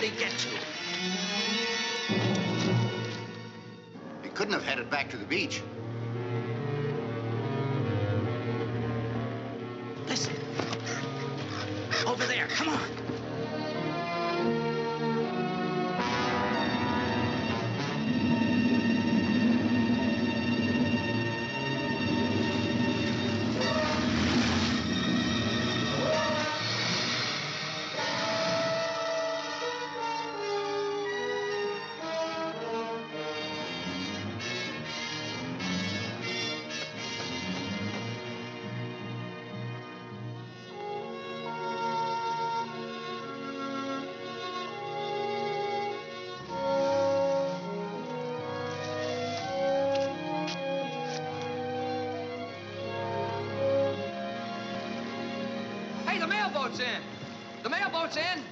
Where'd he get to? He couldn't have headed back to the beach. Listen. Over there, come on. Hey, the mailboat's in. The mailboat's in.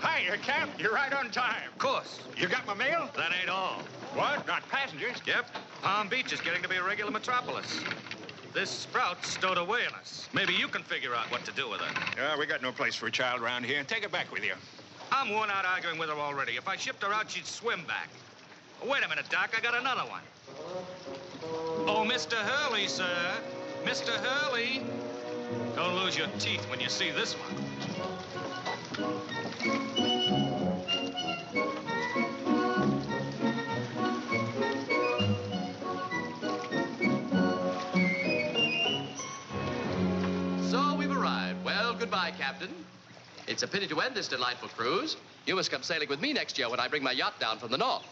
Hiya, Cap. You're right on time. Of course. You got my mail? That ain't all. What? Not passengers? Yep. Palm Beach is getting to be a regular metropolis. This sprout's stowed away in us. Maybe you can figure out what to do with her. We got no place for a child around here. Take her back with you. I'm worn out arguing with her already. If I shipped her out, she'd swim back. Wait a minute, Doc. I got another one. Oh, Mr. Hurley, sir. Mr. Hurley. Don't lose your teeth when you see this one. So we've arrived. Well, goodbye, Captain. It's a pity to end this delightful cruise. You must come sailing with me next year when I bring my yacht down from the north.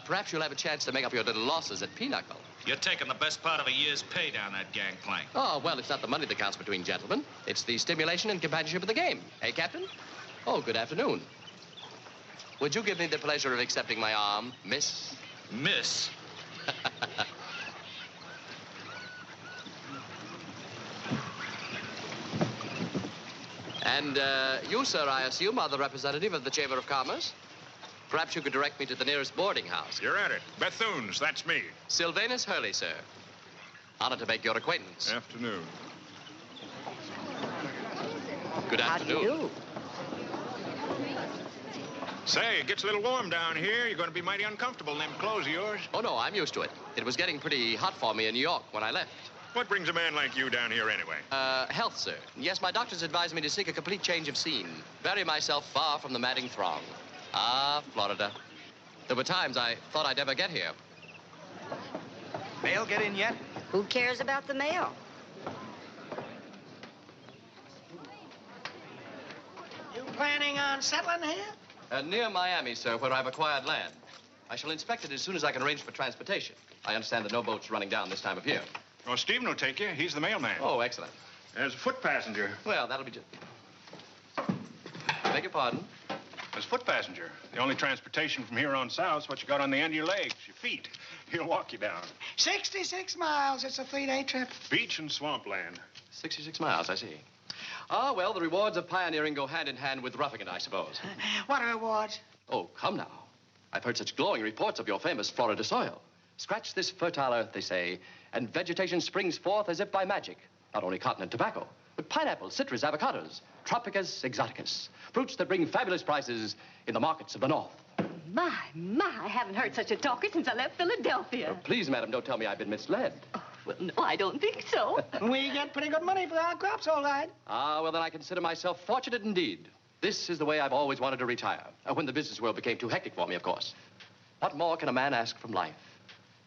Perhaps you'll have a chance to make up your little losses at Pinochle. You're taking the best part of a year's pay down that gangplank. Oh, well, it's not the money that counts between gentlemen. It's the stimulation and companionship of the game. Hey, Captain? Oh, good afternoon. Would you give me the pleasure of accepting my arm, Miss? Miss? And you, sir, I assume, are the representative of the Chamber of Commerce? Perhaps you could direct me to the nearest boarding house. You're at it. Bethune's, that's me. Sylvanus Hurley, sir. Honored to make your acquaintance. Afternoon. Good afternoon. How do you do? Say, it gets a little warm down here. You're going to be mighty uncomfortable in them clothes of yours. Oh, no, I'm used to it. It was getting pretty hot for me in New York when I left. What brings a man like you down here anyway? Health, sir. Yes, my doctors advised me to seek a complete change of scene. Bury myself far from the madding throng. Ah, Florida. There were times I thought I'd never get here. Mail get in yet? Who cares about the mail? You planning on settling here? Near Miami, sir, where I've acquired land. I shall inspect it as soon as I can arrange for transportation. I understand that no boat's running down this time of year. Oh, Stephen will take you. He's the mailman. Oh, excellent. As a foot passenger. Well, that'll be just... Beg your pardon? As foot passenger. The only transportation from here on south is what you got on the end of your legs, your feet. He'll walk you down. 66 miles. It's a 3-day trip. Beach and swampland. 66 miles, I see. Ah, well, the rewards of pioneering go hand in hand with roughing it, I suppose. What rewards? Oh, come now. I've heard such glowing reports of your famous Florida soil. Scratch this fertile earth, they say, and vegetation springs forth as if by magic. Not only cotton and tobacco, but pineapples, citrus, avocados, tropicus exoticus. Fruits that bring fabulous prices in the markets of the north. My, I haven't heard such a talker since I left Philadelphia. Please, madam, don't tell me I've been misled. Oh, well, no, I don't think so. We get pretty good money for our crops, all right. Ah, well, then I consider myself fortunate indeed. This is the way I've always wanted to retire. When the business world became too hectic for me, of course. What more can a man ask from life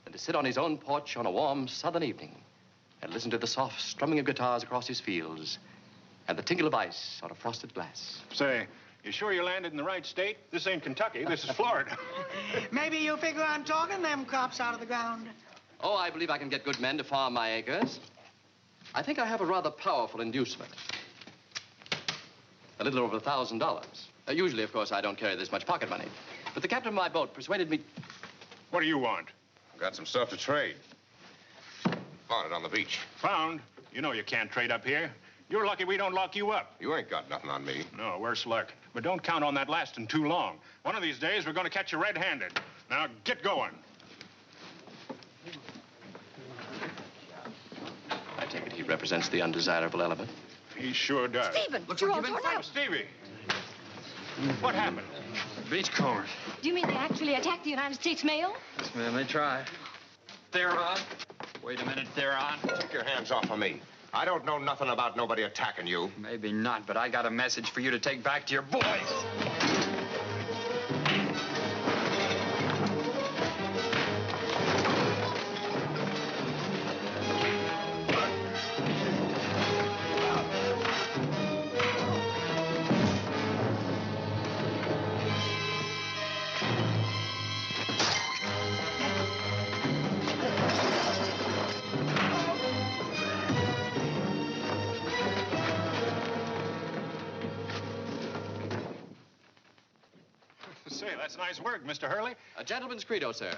than to sit on his own porch on a warm southern evening and listen to the soft strumming of guitars across his fields and the tinkle of ice on a frosted glass? Say, you sure you landed in the right state? This ain't Kentucky. This is Florida. Maybe you figure on talking them crops out of the ground. Oh, I believe I can get good men to farm my acres. I think I have a rather powerful inducement. A little over $1,000. Usually, of course, I don't carry this much pocket money. But the captain of my boat persuaded me... What do you want? Got some stuff to trade. Found it on the beach. Found? You know you can't trade up here. You're lucky we don't lock you up. You ain't got nothing on me. No, worse luck. But don't count on that lasting too long. One of these days, we're going to catch you red-handed. Now, get going. I take it he represents the undesirable element. He sure does. Stephen, Looks you're like all you've been torn up. Stevie, what happened? Beachcombers. Do you mean they actually attacked the United States mail? Yes, ma'am, they tried. They're on. Wait a minute, they're on. Take your hands off of me. I don't know nothing about nobody attacking you. Maybe not, but I got a message for you to take back to your boys. Say, that's nice work, Mr. Hurley. A gentleman's credo, sir.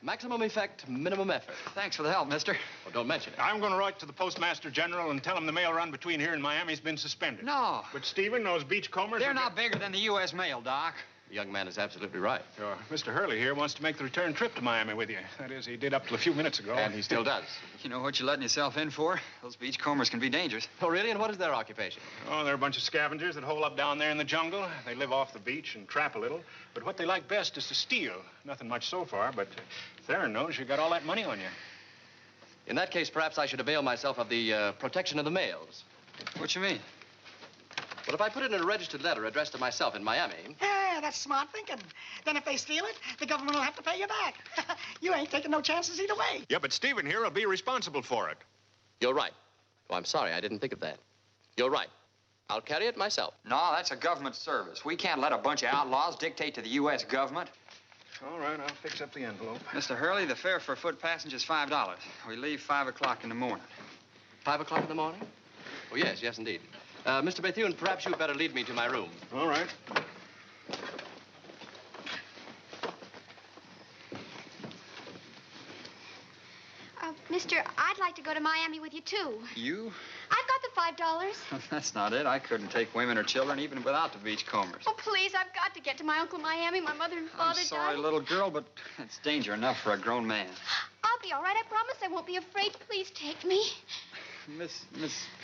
Maximum effect, minimum effort. Thanks for the help, mister. Well, don't mention it. I'm going to write to the Postmaster General and tell him the mail run between here and Miami's been suspended. No. But, Stephen, those beachcombers... They're not bigger than the U.S. mail, Doc. The young man is absolutely right. Mr. Hurley here wants to make the return trip to Miami with you. That is, he did up till a few minutes ago. And he still does. You know what you're letting yourself in for? Those beachcombers can be dangerous. Oh, really? And what is their occupation? Oh, they're a bunch of scavengers that hole up down there in the jungle. They live off the beach and trap a little. But what they like best is to steal. Nothing much so far, but Theron knows you got all that money on you. In that case, perhaps I should avail myself of the protection of the mails. What you mean? Well, if I put it in a registered letter addressed to myself in Miami... Yeah, that's smart thinking. Then if they steal it, the government will have to pay you back. You ain't taking no chances either way. Yeah, but Stephen here will be responsible for it. You're right. Oh, I'm sorry. I didn't think of that. You're right. I'll carry it myself. No, that's a government service. We can't let a bunch of outlaws dictate to the U.S. government. All right, I'll fix up the envelope. Mr. Hurley, the fare for a foot passenger is $5. We leave 5 o'clock in the morning. 5 o'clock in the morning? Oh, yes, indeed. Mr. Bethune, perhaps you'd better lead me to my room. All right. Mister, I'd like to go to Miami with you, too. You? I've got the $5. That's not it. I couldn't take women or children even without the beachcombers. Oh, please, I've got to get to my Uncle Miami. My mother and father I'm sorry, died. little girl, but it's danger enough for a grown man. I'll be all right. I promise I won't be afraid. Please take me. Miss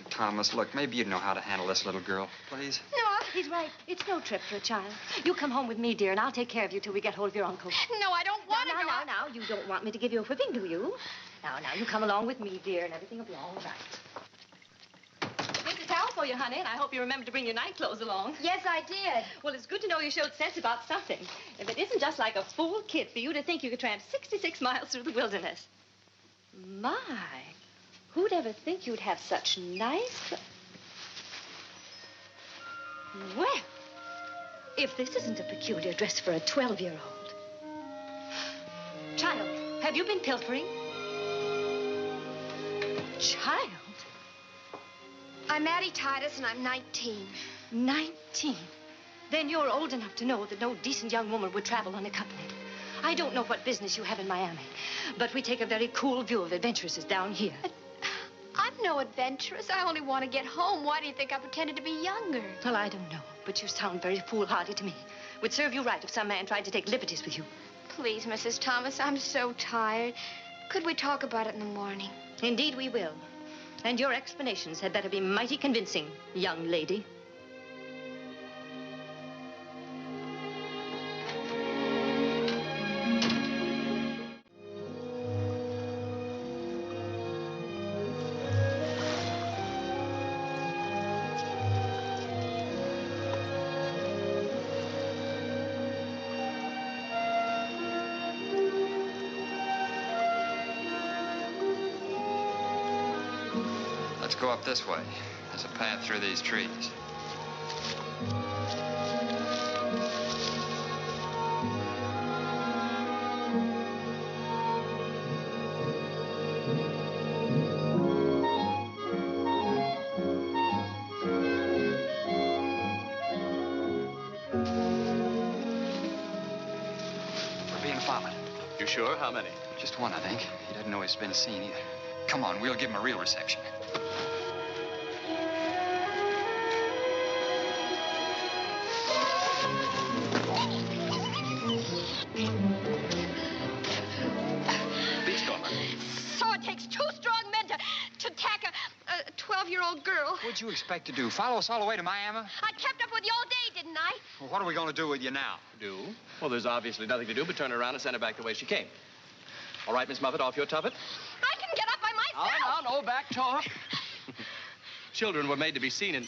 Thomas, look, maybe you know how to handle this little girl, please. No, He's right. It's no trip for a child. You come home with me, dear, and I'll take care of you till we get hold of your uncle. no, I don't want to go. Now. You don't want me to give you a whipping, do you? Now, you come along with me, dear, and everything will be all right. Here's a towel for you, honey, and I hope you remember to bring your night clothes along. Yes, I did. Well, it's good to know you showed sense about something. If it isn't just like a fool kid for you to think you could tramp 66 miles through the wilderness. My, who'd ever think you'd have such nice... Well, if this isn't a peculiar dress for a 12-year-old. Child, have you been pilfering? Child? I'm Addie Titus, and I'm 19. 19? Then you're old enough to know that no decent young woman would travel unaccompanied. I don't know what business you have in Miami, but we take a very cool view of adventuresses down here. I'm no adventuress. I only want to get home. Why do you think I pretended to be younger? Well, I don't know, but you sound very foolhardy to me. Would serve you right if some man tried to take liberties with you. Please, Mrs. Thomas, I'm so tired. Could we talk about it in the morning? Indeed we will. And your explanations had better be mighty convincing, young lady. Let's go up this way. There's a path through these trees. We're being followed. You sure? How many? Just one, I think. He doesn't know he's been seen either. Come on, we'll give him a real reception. So it takes two strong men to attack a 12-year-old girl. What'd you expect to do? Follow us all the way to Miami? I kept up with you all day, didn't I? Well, what are we going to do with you now? Do? Well, there's obviously nothing to do but turn her around and send her back the way she came. All right, Miss Muffet, off your tuffet. I can get up by myself. No, back talk. Children were made to be seen in...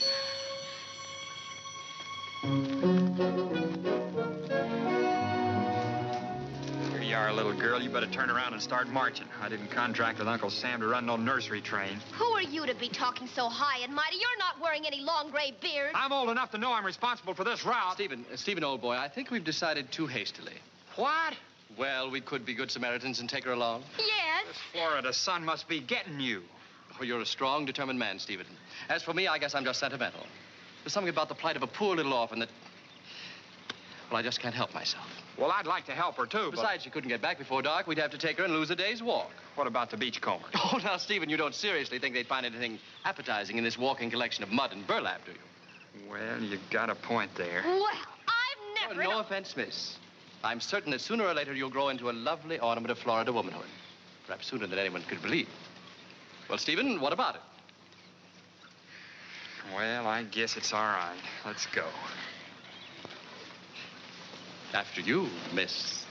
Here you are, little girl. You better turn around and start marching. I didn't contract with Uncle Sam to run no nursery train. Who are you to be talking so high and mighty? You're not wearing any long gray beard. I'm old enough to know I'm responsible for this route. Stephen, old boy, I think we've decided too hastily. What? Well, we could be good Samaritans and take her along. Yes. This Florida sun must be getting you. Oh, you're a strong, determined man, Stephen. As for me, I guess I'm just sentimental. There's something about the plight of a poor little orphan that... Well, I just can't help myself. Well, I'd like to help her, too, Besides, she couldn't get back before dark. We'd have to take her and lose a day's walk. What about the beachcombers? Oh, now, Stephen, you don't seriously think they'd find anything appetizing in this walking collection of mud and burlap, do you? Well, you got a point there. Well, I've never... No offense, miss. I'm certain that sooner or later you'll grow into a lovely ornament of Florida womanhood. Perhaps sooner than anyone could believe. Well, Stephen, what about it? Well, I guess it's all right. Let's go. After you, miss.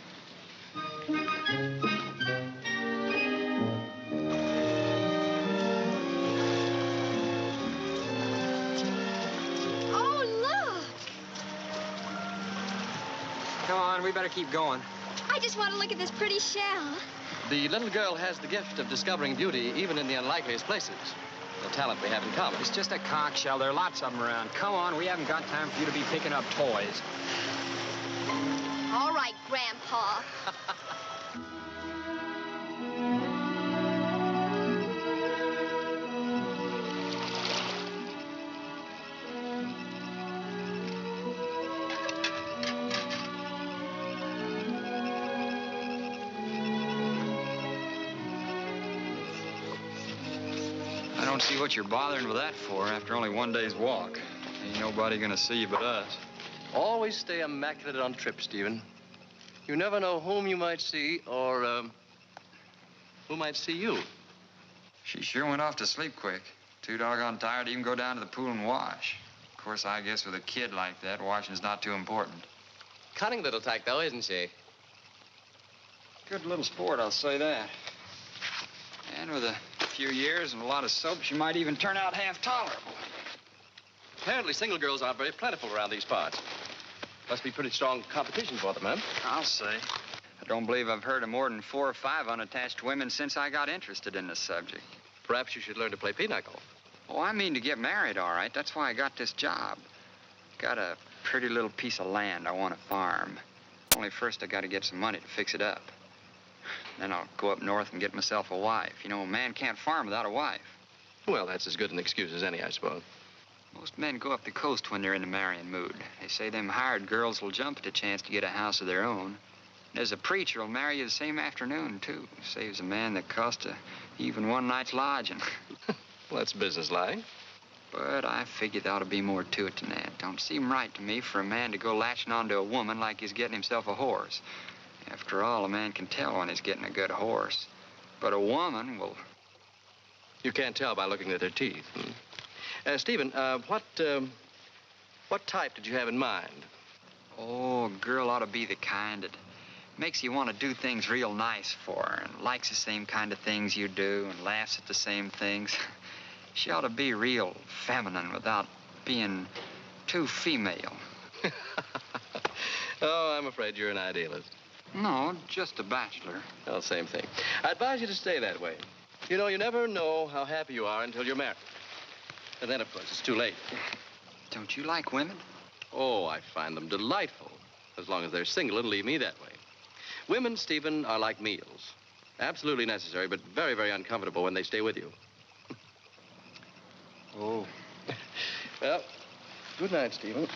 Oh, look. Come on, we better keep going. I just want to look at this pretty shell. The little girl has the gift of discovering beauty even in the unlikeliest places. A talent we have in common. It's just a conch shell. There are lots of them around. Come on, we haven't got time for you to be picking up toys. All right, Grandpa. I don't see what you're bothering with that for after only one day's walk. Ain't nobody gonna see you but us. Always stay immaculate on trips, Stephen. You never know whom you might see or, who might see you. She sure went off to sleep quick. Too doggone tired to even go down to the pool and wash. Of course, I guess with a kid like that, washing's not too important. Cunning little tyke, though, isn't she? Good little sport, I'll say that. And with a few years and a lot of soap, she might even turn out half tolerable. Apparently, single girls aren't very plentiful around these parts. Must be pretty strong competition for them, huh? I'll say. I don't believe I've heard of more than 4 or 5 unattached women since I got interested in the subject. Perhaps you should learn to play pinochle. Oh, I mean to get married, all right. That's why I got this job. Got a pretty little piece of land I want to farm. Only first I got to get some money to fix it up. Then I'll go up north and get myself a wife. You know, a man can't farm without a wife. Well, that's as good an excuse as any, I suppose. Most men go up the coast when they're in the marrying mood. They say them hired girls will jump at the chance to get a house of their own. There's a preacher who'll marry you the same afternoon, too. Saves a man the cost of even one night's lodging. Well, that's businesslike. But I figure there ought to be more to it than that. Don't seem right to me for a man to go latching onto a woman like he's getting himself a horse. After all, a man can tell when he's getting a good horse. But a woman will... You can't tell by looking at their teeth. Stephen, what type did you have in mind? Oh, a girl ought to be the kind that makes you want to do things real nice for her and likes the same kind of things you do and laughs at the same things. She ought to be real feminine without being too female. Oh, I'm afraid you're an idealist. No, just a bachelor. Well, same thing. I advise you to stay that way. You know, you never know how happy you are until you're married. And then, of course, it's too late. Don't you like women? Oh, I find them delightful, as long as they're single and leave me that way. Women, Stephen, are like meals. Absolutely necessary, but very, very uncomfortable when they stay with you. Oh. Well, good night, Stephen.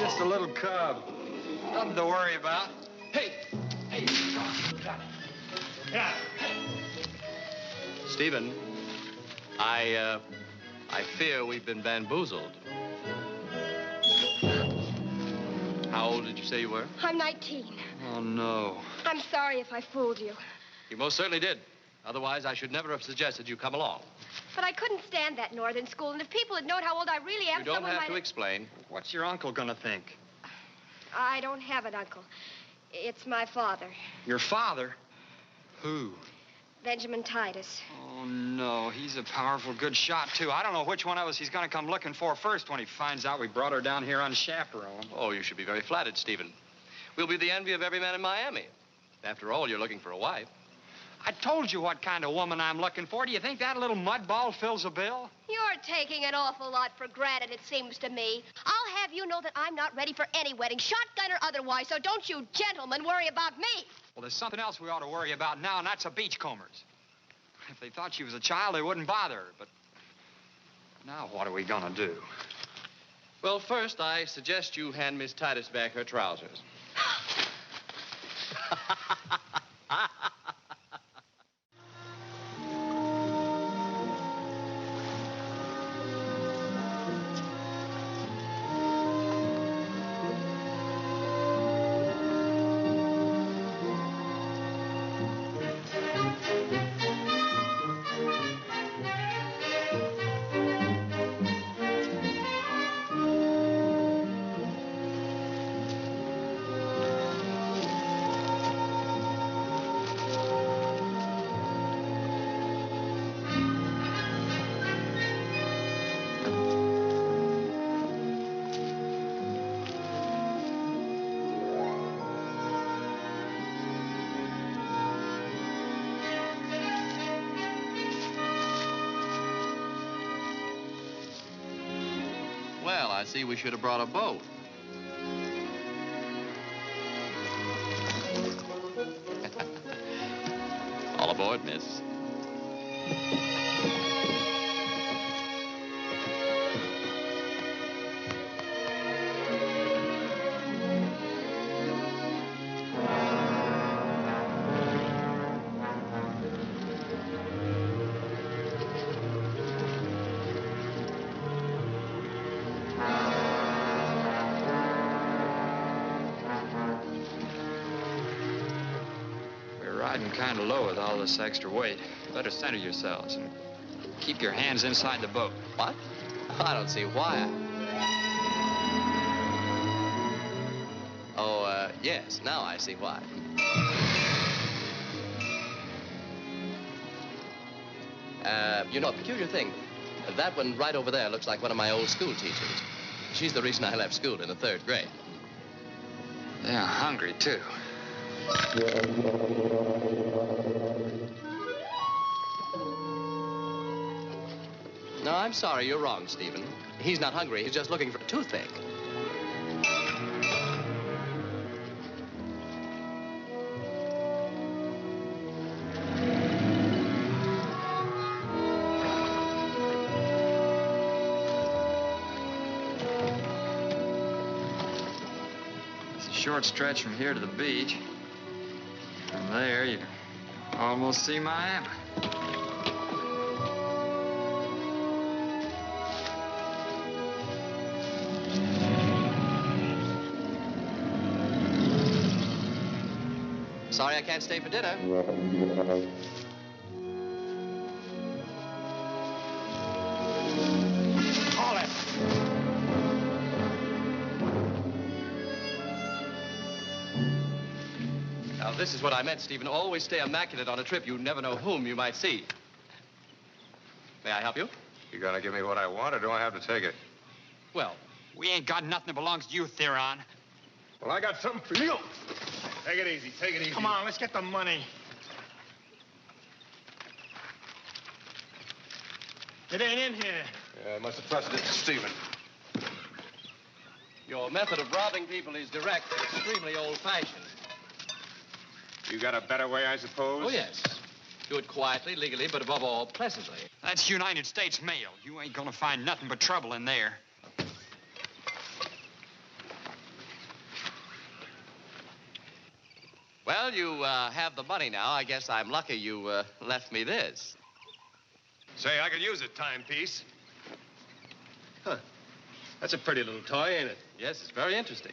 just a little cub. Nothing to worry about. Hey! Hey! Yeah. Stephen, I fear we've been bamboozled. How old did you say you were? I'm 19. Oh, no. I'm sorry if I fooled you. You most certainly did. Otherwise, I should never have suggested you come along. But I couldn't stand that northern school, and if people had known how old I really am, You don't someone have might to explain. What's your uncle gonna think? I don't have an uncle. It's my father, Your father? Who? Benjamin Titus. Oh, no. He's a powerful good shot, too. I don't know which one of us he's gonna come looking for first when he finds out we brought her down here unchaperoned. Oh, you should be very flattered, Stephen. We'll be the envy of every man in Miami. After all, you're looking for a wife. I told you what kind of woman I'm looking for. Do you think that little mudball fills a bill? You're taking an awful lot for granted, it seems to me. I'll have you know that I'm not ready for any wedding, shotgun or otherwise, so don't you gentlemen worry about me. Well, there's something else we ought to worry about now, and that's the beachcombers. If they thought she was a child, they wouldn't bother her, but now what are we gonna do? Well, first, I suggest you hand Miss Titus back her trousers. Well, I see we should have brought a boat. All aboard, miss. Riding kind of low with all this extra weight. Better center yourselves and keep your hands inside the boat. What? I don't see why. Oh, yes. Now I see why. You know, a peculiar thing. That one right over there looks like one of my old school teachers. She's the reason I left school in the 3rd grade. They're hungry, too. No, I'm sorry. You're wrong, Stephen. He's not hungry. He's just looking for a toothache. It's a short stretch from here to the beach. From there, you almost see Miami. Sorry I can't stay for dinner. Call it. Now, this is what I meant, Stephen. Always stay immaculate on a trip. You never know whom you might see. May I help you? You gonna give me what I want, or do I have to take it? Well, We ain't got nothing that belongs to you, Theron. Well, I got something for you. Take it easy, take it easy. Come on, let's get the money. It ain't in here. Yeah, I must have trusted it to Stephen. your method of robbing people is direct, but extremely old-fashioned. You got a better way, I suppose? Oh, yes. Do it quietly, legally, but above all, pleasantly. That's United States mail. You ain't gonna find nothing but trouble in there. Well, you have the money now. I guess I'm lucky you left me this. Say, I could use a timepiece. Huh. That's a pretty little toy, ain't it? Yes, it's very interesting.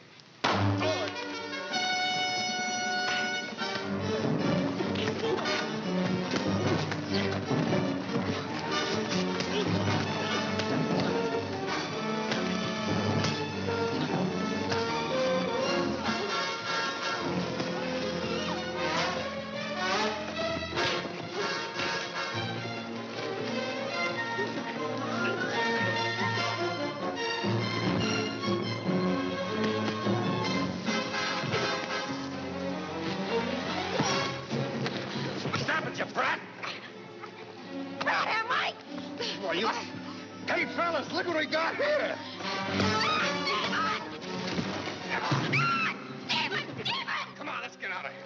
Hey, fellas, look what we got here. Come on, let's get out of here.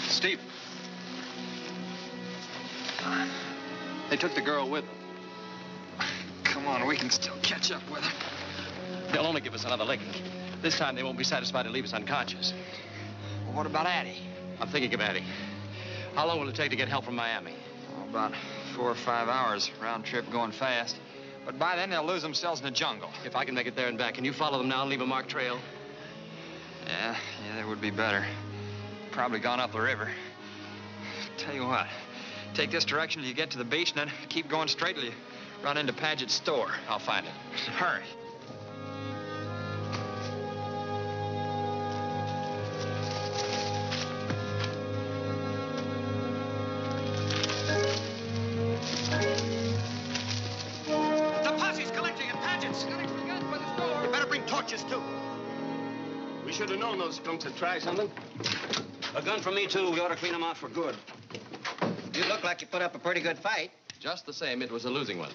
Steve. They took the girl with them. Come on, we can still catch up with her. They'll only give us another licking. This time they won't be satisfied to leave us unconscious. Well, what about Addie? I'm thinking of Addie. How long will it take to get help from Miami? Oh, about 4 or 5 hours, round trip going fast. But by then, they'll lose themselves in the jungle. If I can make it there and back, can you follow them now and leave a marked trail? Yeah, that would be better. Probably gone up the river. Tell you what, take this direction till you get to the beach, and then keep going straight till you run into Paget's store. I'll find it. Hurry. The posse's collecting at Paget's. You better bring torches, too. We should have known those skunks would try something. A gun from me, too. We ought to clean them out for good. You look like you put up a pretty good fight. Just the same, it was a losing one.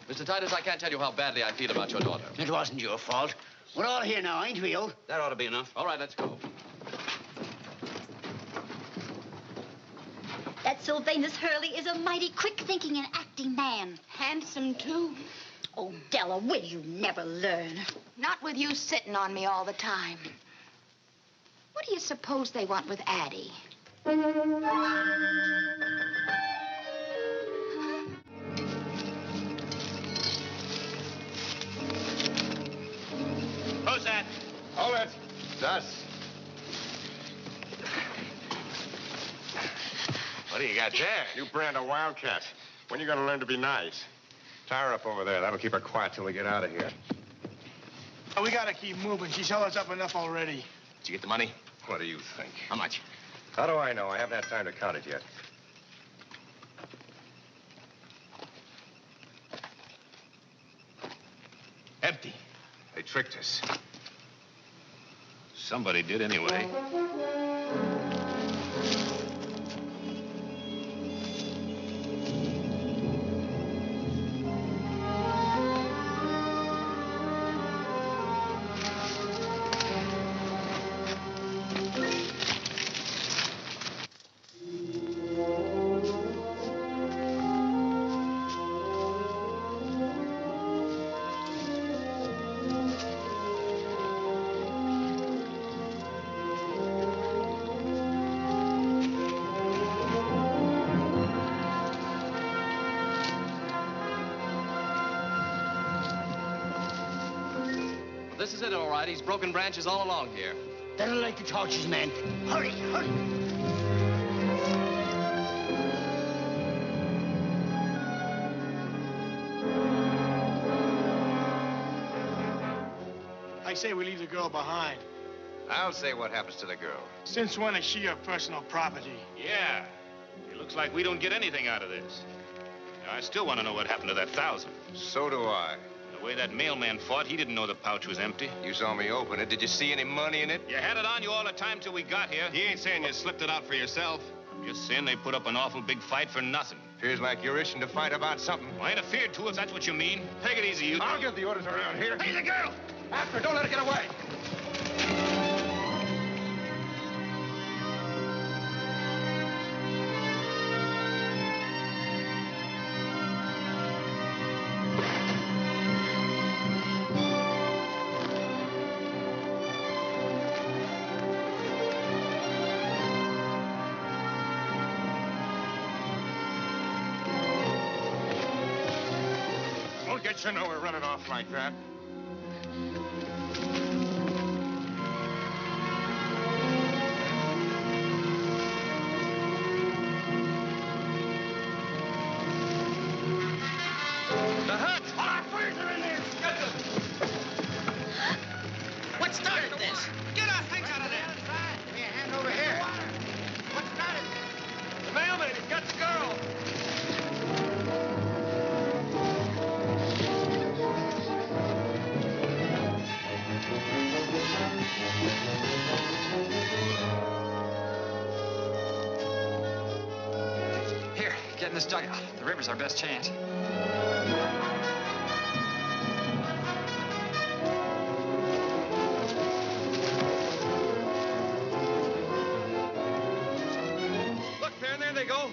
Mr. Titus, I can't tell you how badly I feel about your daughter. It wasn't your fault. We're all here now, ain't we, old? That ought to be enough. All right, let's go. That Sylvanus Hurley is a mighty quick-thinking and acting man. Handsome, too. Oh, Della, will you never learn? Not with you sitting on me all the time. What do you suppose they want with Addie? Who's that? Hold it. It's us. What do you got there? New brand of Wildcat. When you gonna learn to be nice? Tie her up over there. That'll keep her quiet till we get out of here. We gotta keep moving. She's held us up enough already. Did you get the money? What do you think? How much? How do I know? I haven't had time to count it yet. Empty. They tricked us. Somebody did anyway. This is it, all right. He's broken branches all along here. That'll light the torches, man. Hurry, hurry. I say we leave the girl behind. I'll say what happens to the girl. Since when is she your personal property? Yeah. It looks like we don't get anything out of this. Now, I still want to know what happened to that 1,000. So do I. The way that mailman fought, he didn't know the pouch was empty. You saw me open it. Did you see any money in it? You had it on you all the time till we got here. He ain't saying you slipped it out for yourself. Just saying they put up an awful big fight for nothing. Feels like you're itching to fight about something. I ain't afeared to, if that's what you mean. Take it easy, you. I'll give the orders around here. Hey, the girl! After, don't let her get away. Won't get you nowhere running off like that. The hut! All our fires are in there! Get them! What started this? Get our things out of there! Hey, a hand over here. What started this? The mailman, he's got the girl. Here, get in this dugout. The river's our best chance. Look, there they go.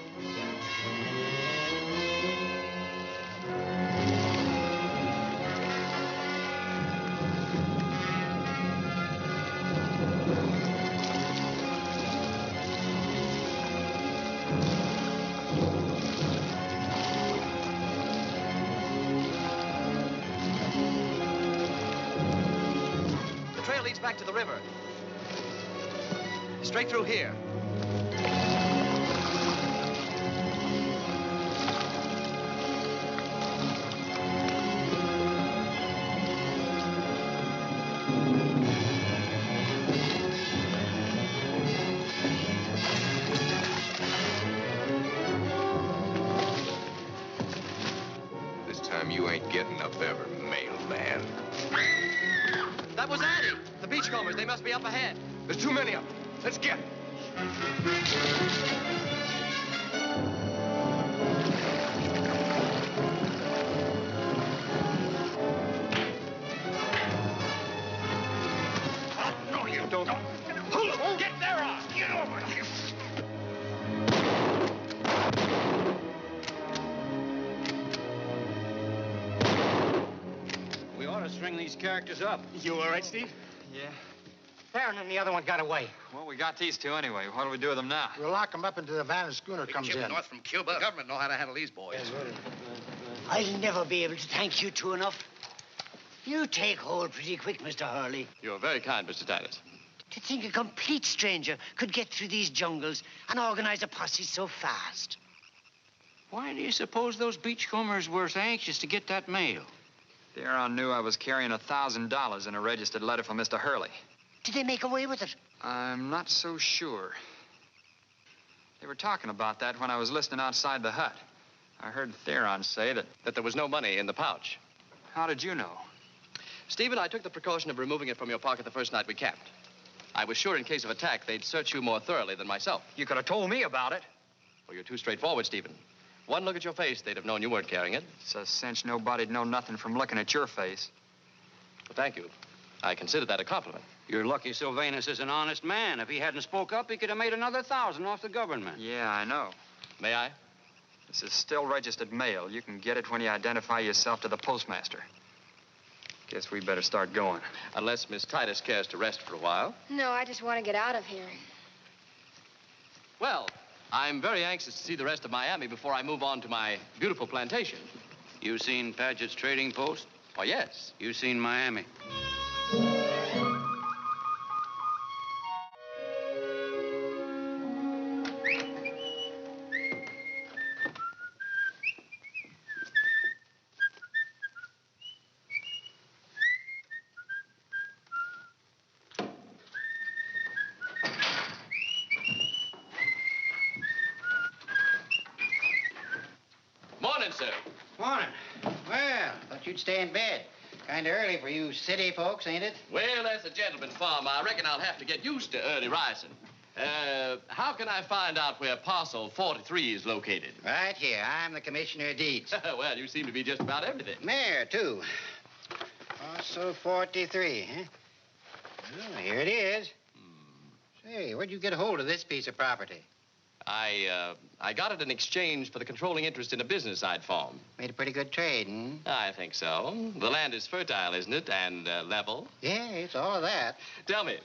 The trail leads back to the river. Straight through here. This time you ain't getting up ever, mailman. That was Addie. The beachcombers, they must be up ahead. There's too many of them. Let's get. No, you don't. Get there on. Get over here. We ought to string these characters up. You all right, Steve? Yeah. Theron and the other one got away. Well, we got these two anyway. What do we do with them now? We'll lock them up into the van and schooner comes in. North from Cuba. The government know how to handle these boys. I'll never be able to thank you two enough. You take hold pretty quick, Mr. Hurley. You're very kind, Mr. Titus. To think a complete stranger could get through these jungles and organize a posse so fast. Why do you suppose those beachcombers were so anxious to get that mail? Theron knew I was carrying $1,000 in a registered letter from Mr. Hurley. Did they make away with it? I'm not so sure. They were talking about that when I was listening outside the hut. I heard Theron say that there was no money in the pouch. How did you know? Stephen, I took the precaution of removing it from your pocket the first night we camped. I was sure in case of attack, they'd search you more thoroughly than myself. You could have told me about it. Well, you're too straightforward, Stephen. One look at your face, they'd have known you weren't carrying it. It's a cinch nobody'd know nothing from looking at your face. Well, thank you. I consider that a compliment. You're lucky Sylvanus is an honest man. If he hadn't spoke up, he could have made another 1,000 off the government. Yeah, I know. May I? This is still registered mail. You can get it when you identify yourself to the postmaster. Guess we better start going. Unless Miss Titus cares to rest for a while. No, I just want to get out of here. Well, I'm very anxious to see the rest of Miami before I move on to my beautiful plantation. You seen Paget's trading post? Oh, yes. You seen Miami? Morning, sir. Morning. Well, thought you'd stay in bed. Kind of early for you city folks, ain't it? Well, as a gentleman farmer, I reckon I'll have to get used to early rising. How can I find out where parcel 43 is located? Right here. I'm the commissioner of deeds. Well, you seem to be just about everything. Mayor, too. Parcel 43, huh? Well, here it is. Say, where'd you get a hold of this piece of property? I got it in exchange for the controlling interest in a business I'd formed. Made a pretty good trade, hmm? I think so. The land is fertile, isn't it? And level. Yeah, it's all of that. Tell me,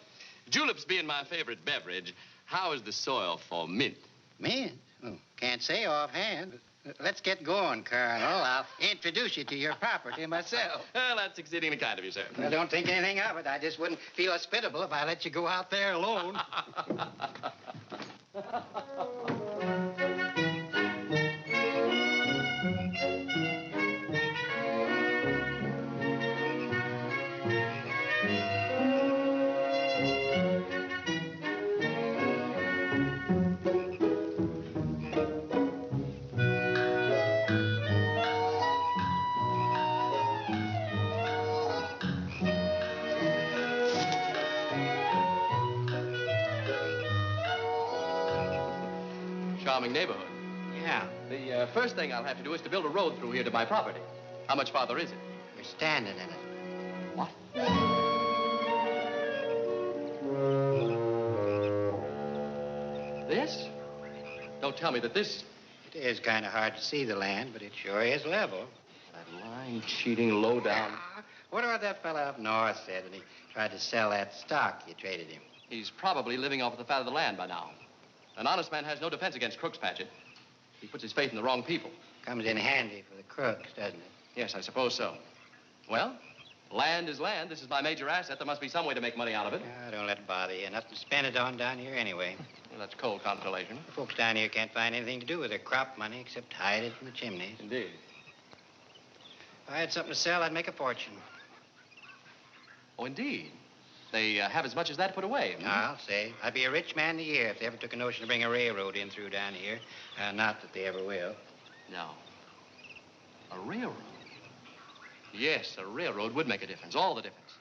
juleps being my favorite beverage, how is the soil for mint? Mint? Oh, can't say offhand. Let's get going, Colonel. I'll introduce you to your property myself. Well, that's exceedingly kind of you, sir. I don't think anything of it. I just wouldn't feel hospitable if I let you go out there alone. Charming neighborhood. Yeah. The first thing I'll have to do is to build a road through here to my property. How much farther is it? You're standing in it. What? This? Don't tell me that this... It is kind of hard to see the land, but it sure is level. That lying, cheating, low-down... What about that fellow up north said when he tried to sell that stock you traded him? He's probably living off the fat of the land by now. An honest man has no defense against crooks, Paget. He puts his faith in the wrong people. Comes in handy for the crooks, doesn't it? Yes, I suppose so. Well, land is land. This is my major asset. There must be some way to make money out of it. Don't let it bother you. Nothing to spend it on down here anyway. Well, that's cold consolation. The folks down here can't find anything to do with their crop money except hide it in the chimneys. Indeed. If I had something to sell, I'd make a fortune. Oh, indeed. They have as much as that put away. I'll say. I'd be a rich man a year if they ever took a notion to bring a railroad in through down here. Not that they ever will. No. A railroad? Yes, a railroad would make a difference. All the difference.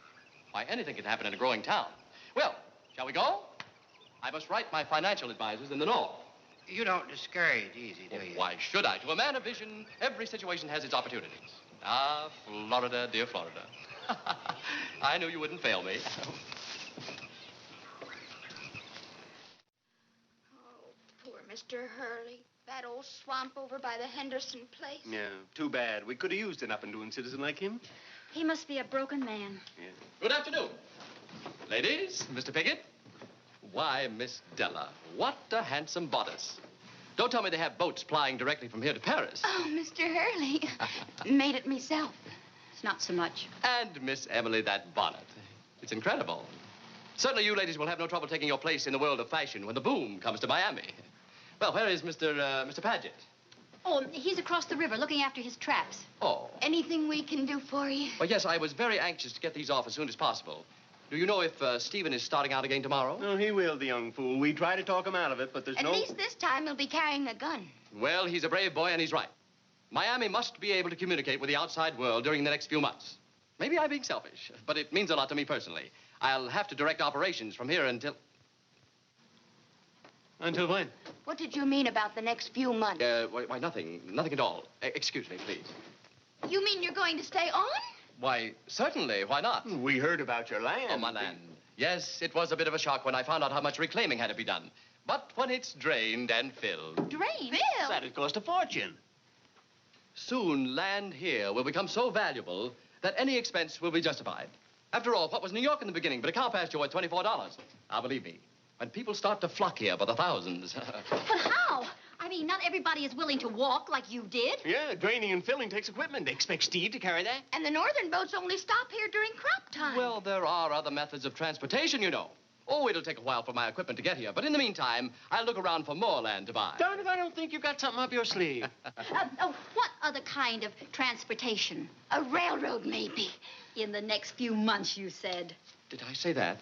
Why, anything can happen in a growing town. Well, shall we go? I must write my financial advisors in the North. You don't discourage easy, do you? Why should I? To a man of vision, every situation has its opportunities. Ah, Florida, dear Florida. I knew you wouldn't fail me. Oh, poor Mr. Hurley. That old swamp over by the Henderson place. Yeah, too bad. We could have used an up-and-doing citizen like him. He must be a broken man. Yeah. Good afternoon. Ladies, Mr. Piggott. Why, Miss Della, what a handsome bodice. Don't tell me they have boats plying directly from here to Paris. Oh, Mr. Hurley. Made it myself. It's not so much. And Miss Emily, that bonnet. It's incredible. Certainly you ladies will have no trouble taking your place in the world of fashion when the boom comes to Miami. Well, where is Mr. Paget? Oh, he's across the river looking after his traps. Oh. Anything we can do for you? Well, yes, I was very anxious to get these off as soon as possible. Do you know if Stephen is starting out again tomorrow? No, he will, the young fool. We try to talk him out of it, but there's At least this time he'll be carrying a gun. Well, he's a brave boy, and he's right. Miami must be able to communicate with the outside world during the next few months. Maybe I'm being selfish, but it means a lot to me personally. I'll have to direct operations from here until... Until when? What did you mean about the next few months? Why, nothing. Nothing at all. Excuse me, please. You mean you're going to stay on? Why, certainly. Why not? We heard about your land. Oh, my land. Yes, it was a bit of a shock when I found out how much reclaiming had to be done. But when it's drained and filled... Drained? Filled? That'd cost a fortune. Soon, land here will become so valuable that any expense will be justified. After all, what was New York in the beginning but a cow pasture worth $24? Now, believe me, when people start to flock here by the thousands... But how? I mean, not everybody is willing to walk like you did. Yeah, draining and filling takes equipment. They expect Steve to carry that. And the northern boats only stop here during crop time. Well, there are other methods of transportation, you know. Oh, it'll take a while for my equipment to get here. But in the meantime, I'll look around for more land to buy. Darn if I don't think you've got something up your sleeve. What other kind of transportation? A railroad, maybe. In the next few months, you said. Did I say that?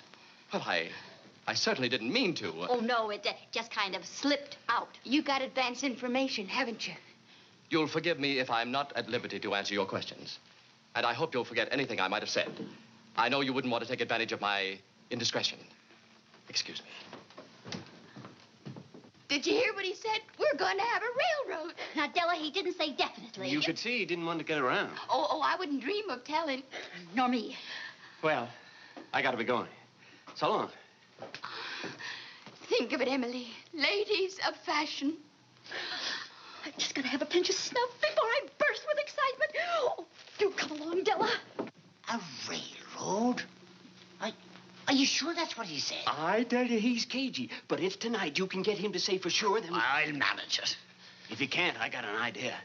Well, I certainly didn't mean to. Oh, no, it just kind of slipped out. You got advance information, haven't you? You'll forgive me if I'm not at liberty to answer your questions. And I hope you'll forget anything I might have said. I know you wouldn't want to take advantage of my indiscretion. Excuse me. Did you hear what he said? We're going to have a railroad. Now, Della, he didn't say definitely. You could see he didn't want to get around. Oh, I wouldn't dream of telling. Nor me. Well, I gotta be going. So long. Think of it, Emily. Ladies of fashion. I'm just going to have a pinch of snuff before I burst with excitement. Oh, do come along, Della. A railroad? Are you sure that's what he said? I tell you, he's cagey. But if tonight you can get him to say for sure, then... I'll manage it. If you can't, I got an idea.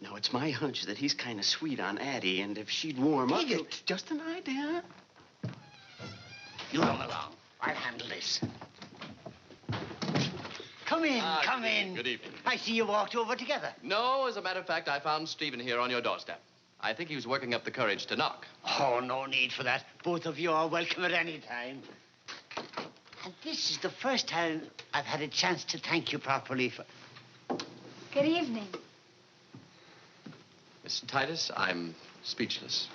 Now, it's my hunch that he's kind of sweet on Addie, and if she'd warm up... Idiot. Just an idea. You run along. I'll handle this. Come in, come in. Good evening. I see you walked over together. No, as a matter of fact, I found Stephen here on your doorstep. I think he was working up the courage to knock. Oh, no need for that. Both of you are welcome at any time. And this is the first time I've had a chance to thank you properly for... Good evening. Miss Titus, I'm speechless.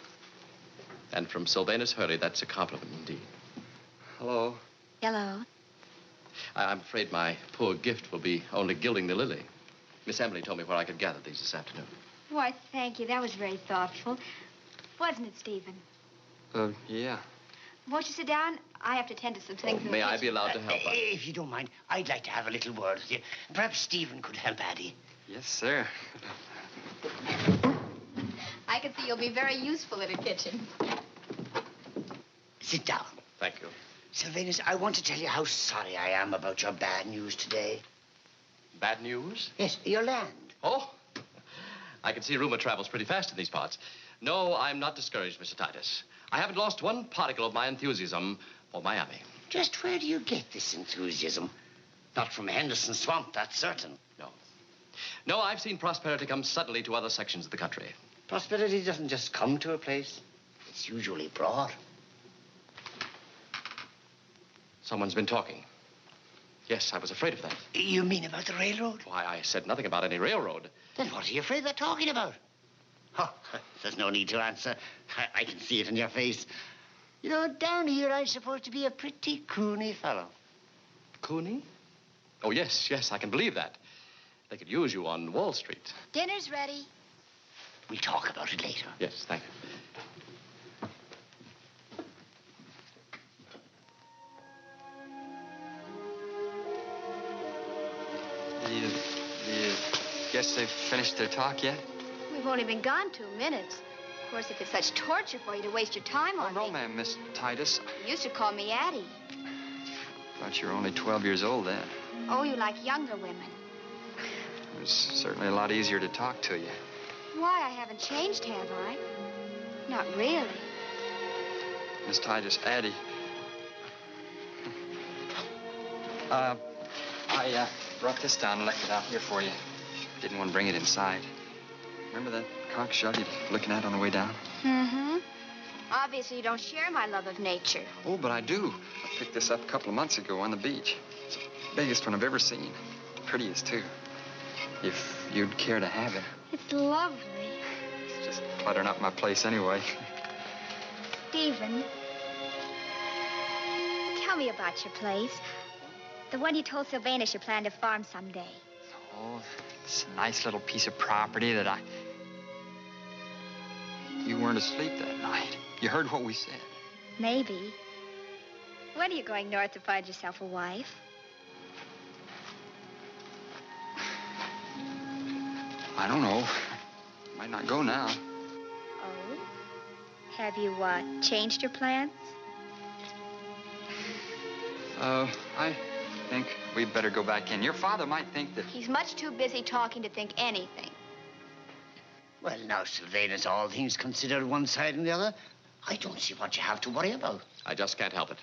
And from Sylvanus Hurley, that's a compliment indeed. Hello. Hello. I'm afraid my poor gift will be only gilding the lily. Miss Emily told me where I could gather these this afternoon. Why, thank you. That was very thoughtful. Wasn't it, Stephen? Yeah. Won't you sit down? I have to tend to some things. May I be allowed to help? If you don't mind, I'd like to have a little word with you. Perhaps Stephen could help Addie. Yes, sir. I can see you'll be very useful in a kitchen. Sit down. Thank you. Sylvanus, I want to tell you how sorry I am about your bad news today. Bad news? Yes, your land. Oh, I can see rumor travels pretty fast in these parts. No, I'm not discouraged, Mr. Titus. I haven't lost one particle of my enthusiasm for Miami. Just where do you get this enthusiasm? Not from Henderson Swamp, that's certain. No. No, I've seen prosperity come suddenly to other sections of the country. Prosperity doesn't just come to a place. It's usually brought. Someone's been talking. Yes, I was afraid of that. You mean about the railroad? Why, I said nothing about any railroad. Then what are you afraid they're talking about? Oh, there's no need to answer. I can see it in your face. You know, down here, I'm supposed to be a pretty coony fellow. Cooney? Oh, yes, I can believe that. They could use you on Wall Street. Dinner's ready. We'll talk about it later. Yes, thank you. You guess they've finished their talk yet? We've only been gone 2 minutes. Of course, if it's such torture for you to waste your time on No, me. ma'am, Miss Titus. You used to call me Addie. Thought you were only 12 years old then. Oh, you like younger women. It was certainly a lot easier to talk to you. Why, I haven't changed, have I? Not really. Miss Titus, Addie. I brought this down and left it out here for you. Didn't want to bring it inside. Remember that conch shell you were looking at on the way down? Mm-hmm. Obviously, you don't share my love of nature. Oh, but I do. I picked this up a couple of months ago on the beach. It's the biggest one I've ever seen. Prettiest, too. If you'd care to have it. It's lovely. It's just cluttering up my place anyway. Stephen, tell me about your place. The one you told Sylvanus you plan to farm someday. Oh, it's a nice little piece of property that You weren't asleep that night. You heard what we said. Maybe. When are you going north to find yourself a wife? I don't know. Might not go now. Oh? Have you, changed your plans? I think we'd better go back in. Your father might think that... He's much too busy talking to think anything. Well, now, Sylvanus, all things considered, one side and the other, I don't see what you have to worry about. I just can't help it.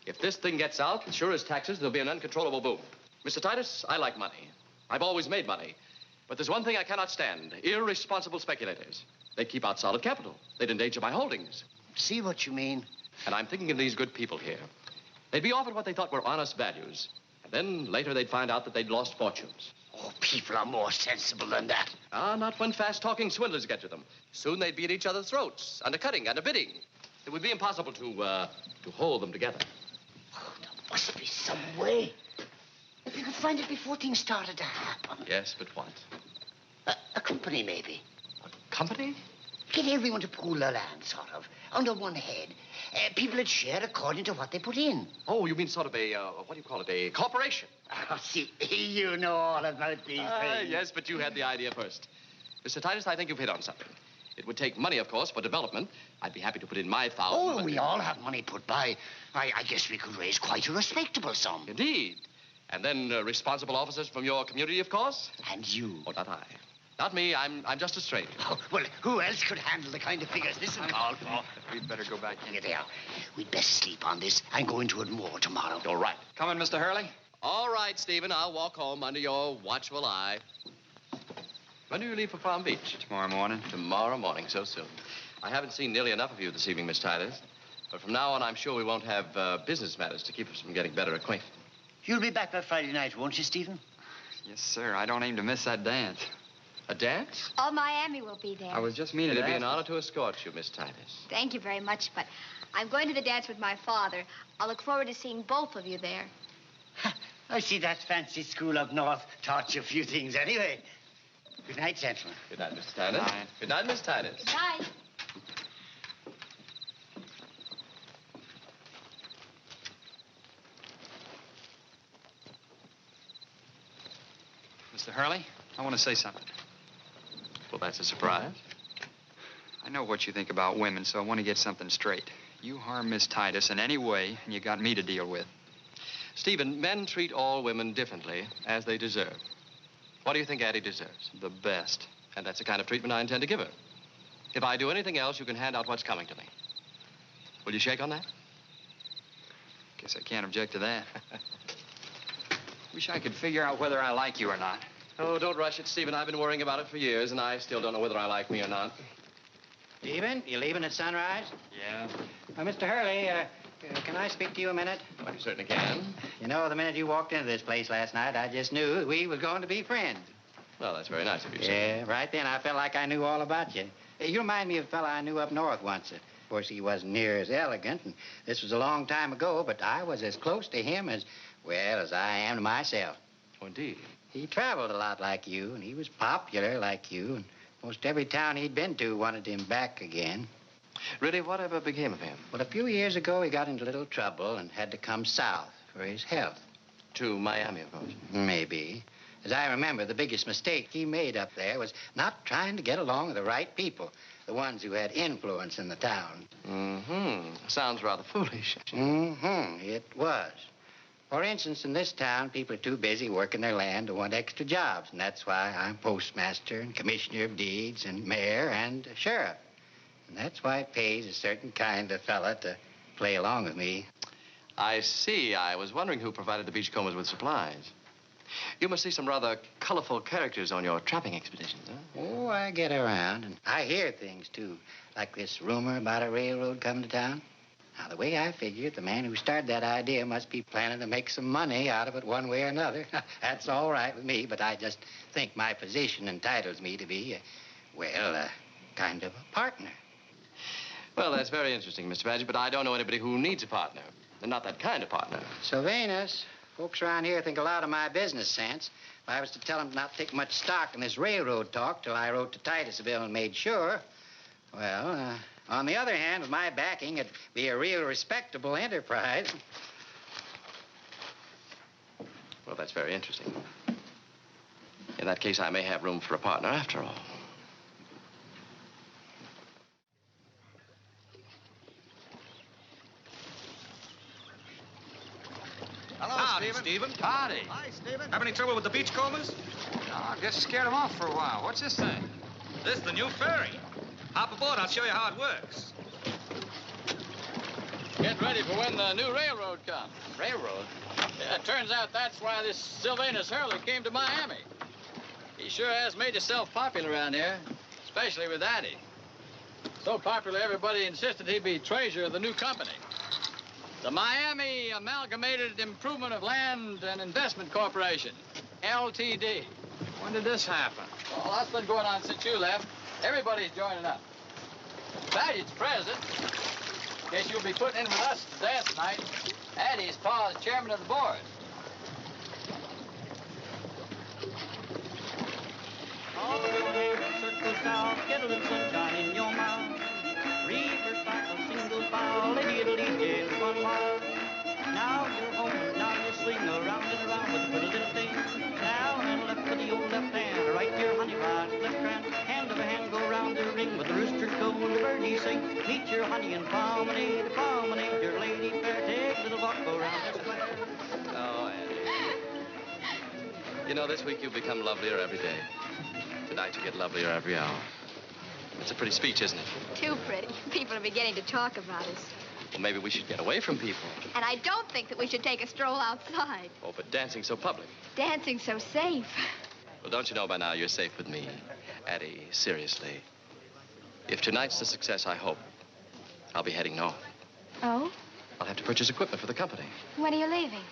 If this thing gets out, sure as taxes, there'll be an uncontrollable boom. Mr. Titus, I like money. I've always made money. But there's one thing I cannot stand, irresponsible speculators. They keep out solid capital. They'd endanger my holdings. See what you mean? And I'm thinking of these good people here. They'd be offered what they thought were honest values. And then later they'd find out that they'd lost fortunes. Oh, people are more sensible than that. Not when fast-talking swindlers get to them. Soon they'd be at each other's throats, undercutting, underbidding. It would be impossible to hold them together. Oh, there must be some way. if you could find it before things started to happen. Yes, but what? A company, maybe. Company? Get everyone to pool their land, sort of, under one head. People that share according to what they put in. Oh, you mean sort of a, what do you call it, a corporation? Oh, see, you know all about these things. Yes, but you had the idea first. Mr. Titus, I think you've hit on something. It would take money, of course, for development. I'd be happy to put in my $1,000. Oh, we all have money put by. I guess we could raise quite a respectable sum. Indeed. And then responsible officers from your community, of course. And you. Oh, not I. Not me. I'm just a stranger. Oh, well, who else could handle the kind of figures this is called for? We'd better go back in. Here they are. We'd best sleep on this and go into it more tomorrow. All right. Coming, Mr. Hurley? All right, Stephen. I'll walk home under your watchful eye. When do you leave for Palm Beach? Tomorrow morning. Tomorrow morning, so soon. I haven't seen nearly enough of you this evening, Miss Titus. But from now on, I'm sure we won't have business matters to keep us from getting better acquainted. You'll be back by Friday night, won't you, Stephen? Yes, sir. I don't aim to miss that dance. A dance? All Miami will be there. I was just meaning It'd to be ask an honor to escort you, Miss Titus. Thank you very much, but I'm going to the dance with my father. I'll look forward to seeing both of you there. I see that fancy school up north taught you a few things anyway. Good night, gentlemen. Good night, Mr. Titus. Good night. Good night, Miss Titus. Good night. Mr. Hurley, I want to say something. Well, that's a surprise. I know what you think about women, so I want to get something straight. You harm Miss Titus in any way, and you got me to deal with. Stephen, men treat all women differently, as they deserve. What do you think Addie deserves? The best. And that's the kind of treatment I intend to give her. If I do anything else, you can hand out what's coming to me. Will you shake on that? Guess I can't object to that. Wish I could figure out whether I like you or not. Oh, don't rush it, Stephen. I've been worrying about it for years, and I still don't know whether I like me or not. Stephen, you leaving at sunrise? Yeah. Mr. Hurley, can I speak to you a minute? Well, you certainly can. You know, the minute you walked into this place last night, I just knew that we was going to be friends. Well, that's very nice of you, sir. Yeah, right then I felt like I knew all about you. You remind me of a fella I knew up north once. Of course, he wasn't near as elegant, and this was a long time ago, but I was as close to him as I am to myself. Oh, indeed. He traveled a lot like you, and he was popular like you, and most every town he'd been to wanted him back again. Really, whatever became of him? Well, a few years ago, he got into a little trouble and had to come south for his health. To Miami, of course. Maybe. As I remember, the biggest mistake he made up there was not trying to get along with the right people, the ones who had influence in the town. Mm-hmm. Sounds rather foolish. Mm-hmm. It was. For instance, in this town, people are too busy working their land to want extra jobs, and that's why I'm postmaster and commissioner of deeds and mayor and sheriff. And that's why it pays a certain kind of fella to play along with me. I see. I was wondering who provided the beachcombers with supplies. You must see some rather colorful characters on your trapping expeditions, huh? Oh, I get around, and I hear things, too, like this rumor about a railroad coming to town. Now, the way I figure it, the man who started that idea must be planning to make some money out of it one way or another. That's all right with me, but I just think my position entitles me to be, kind of a partner. Well, that's very interesting, Mr. Badger, but I don't know anybody who needs a partner. And not that kind of partner. Sylvanus, folks around here think a lot of my business sense. If I was to tell them not to take much stock in this railroad talk till I wrote to Titusville and made sure, well, on the other hand, with my backing, it'd be a real respectable enterprise. Well, that's very interesting. In that case, I may have room for a partner after all. Howdy, Stephen. Howdy. Hi, Stephen. Have any trouble with the beachcombers? No, I guess scared them off for a while. What's this thing? This is the new ferry. Hop aboard, I'll show you how it works. Get ready for when the new railroad comes. Railroad? Yeah, it turns out that's why this Sylvanus Hurley came to Miami. He sure has made himself popular around here, especially with Addie. So popular, everybody insisted he'd be treasurer of the new company. The Miami Amalgamated Improvement of Land and Investment Corporation, LTD. When did this happen? Well, that's been going on since you left. Everybody's joining up. Badger's president. Guess you'll be putting in with us to dance tonight. Addie's pa's chairman of the board. All the hands circle south, get a little sunshine in your mouth. Reverse cycle, single file, lady Italy, dance one while. Now you're home, now you swing around and around with a pretty little thing. Down and left with the old left hand, right your honey, right left hand over hand, go round the ring with the rooster crow and the birdies sing. Meet your honey and promenade, your lady fair, take a little walk around the square. Oh, Annie. You know, this week you'll become lovelier every day. Tonight you get lovelier every hour. It's a pretty speech, isn't it? Too pretty. People are beginning to talk about us. Well, maybe we should get away from people. And I don't think that we should take a stroll outside. Oh, but dancing so public. Dancing so safe. Well, don't you know by now you're safe with me? Addie, seriously. If tonight's a success, I hope, I'll be heading north. Oh? I'll have to purchase equipment for the company. When are you leaving?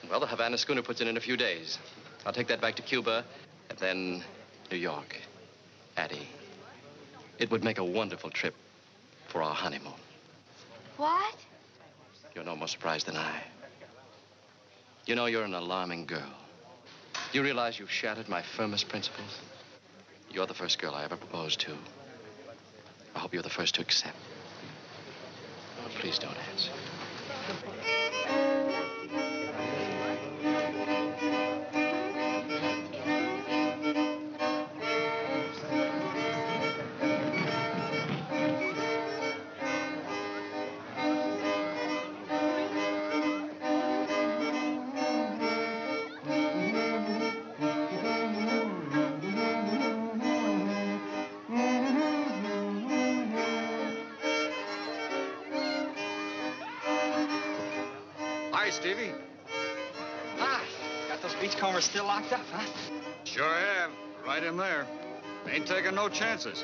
Well, the Havana schooner puts in a few days. I'll take that back to Cuba, and then New York. Addie, it would make a wonderful trip for our honeymoon. What? You're no more surprised than I. You know, you're an alarming girl. Do you realize you've shattered my firmest principles? You're the first girl I ever proposed to. I hope you're the first to accept. But please don't answer. Hi, Stevie. Ah, got those beachcombers still locked up, huh? Sure have. Right in there. Ain't taking no chances.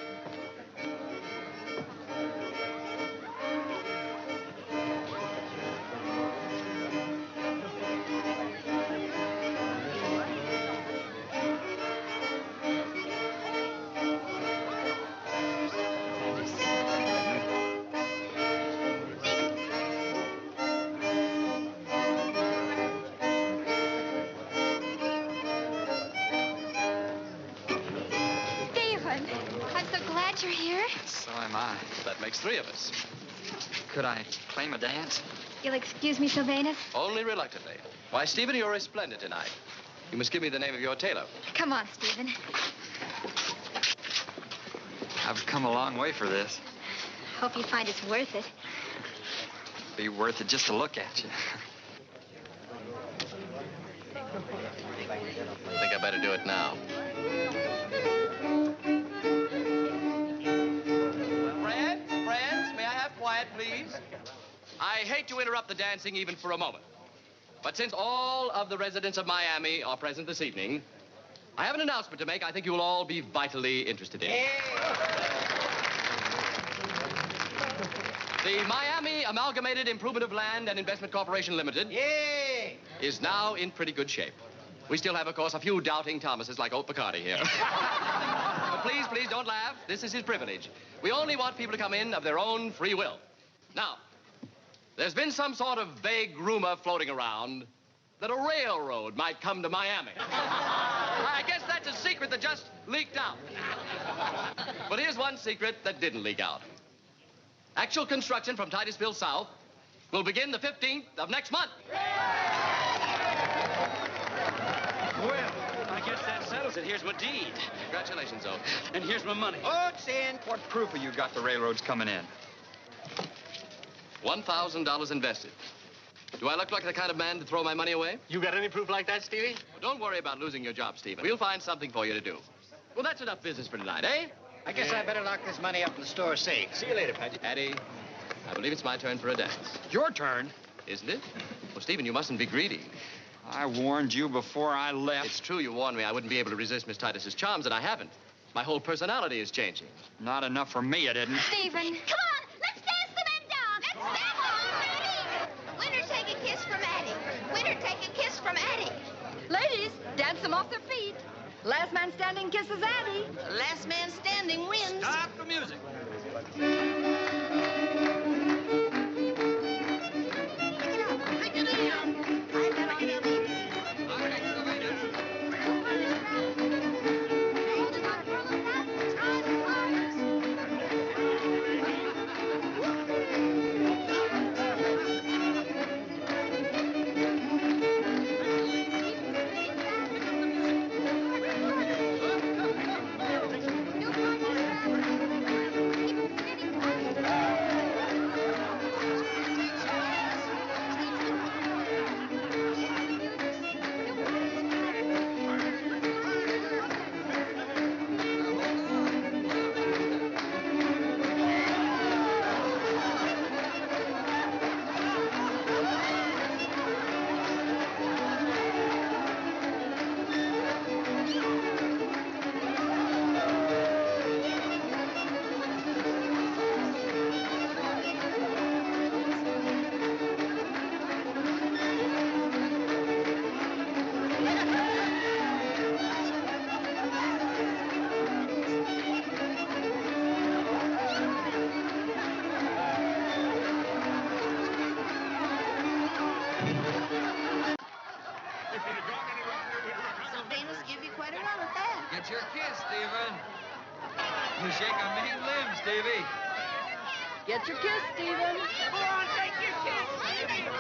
You're here? So am I. That makes three of us. Could I claim a dance? You'll excuse me, Sylvanus? Only reluctantly. Why, Stephen, you're resplendent tonight. You must give me the name of your tailor. Come on, Stephen. I've come a long way for this. Hope you find it's worth it. Be worth it just to look at you. I think I better do it now. Quiet, please. I hate to interrupt the dancing even for a moment. But since all of the residents of Miami are present this evening, I have an announcement to make I think you'll all be vitally interested in. The Miami Amalgamated Improvement of Land and Investment Corporation Limited is now in pretty good shape. We still have, of course, a few doubting Thomases like old Bacardi here. But please, please don't laugh. This is his privilege. We only want people to come in of their own free will. Now, there's been some sort of vague rumor floating around that a railroad might come to Miami. I guess that's a secret that just leaked out. But here's one secret that didn't leak out. Actual construction from Titusville south will begin the 15th of next month. Well, I guess that settles it. Here's my deed. Congratulations, Oak. And here's my money. Votes in. What proof have you got the railroad's coming in? $1,000 invested. Do I look like the kind of man to throw my money away? You got any proof like that, Stevie? Well, don't worry about losing your job, Stephen. We'll find something for you to do. Well, that's enough business for tonight, eh? I guess I better lock this money up in the store safe. See you later, Paddy. Addie, I believe it's my turn for a dance. Your turn? Isn't it? Well, Stephen, you mustn't be greedy. I warned you before I left. It's true you warned me I wouldn't be able to resist Miss Titus's charms, and I haven't. My whole personality is changing. Not enough for me, it isn't. Stephen. Come on, let's dance the men down. Let's dance already. Winner, take a kiss from Addie. Winner, take a kiss from Addie. Ladies, dance them off their feet. Last man standing kisses Addie. Last man standing wins. Stop the music. Pick it down. to shake a mean limb, Stevie. Get your kiss, Stephen. Go on, take your kiss, Stevie. You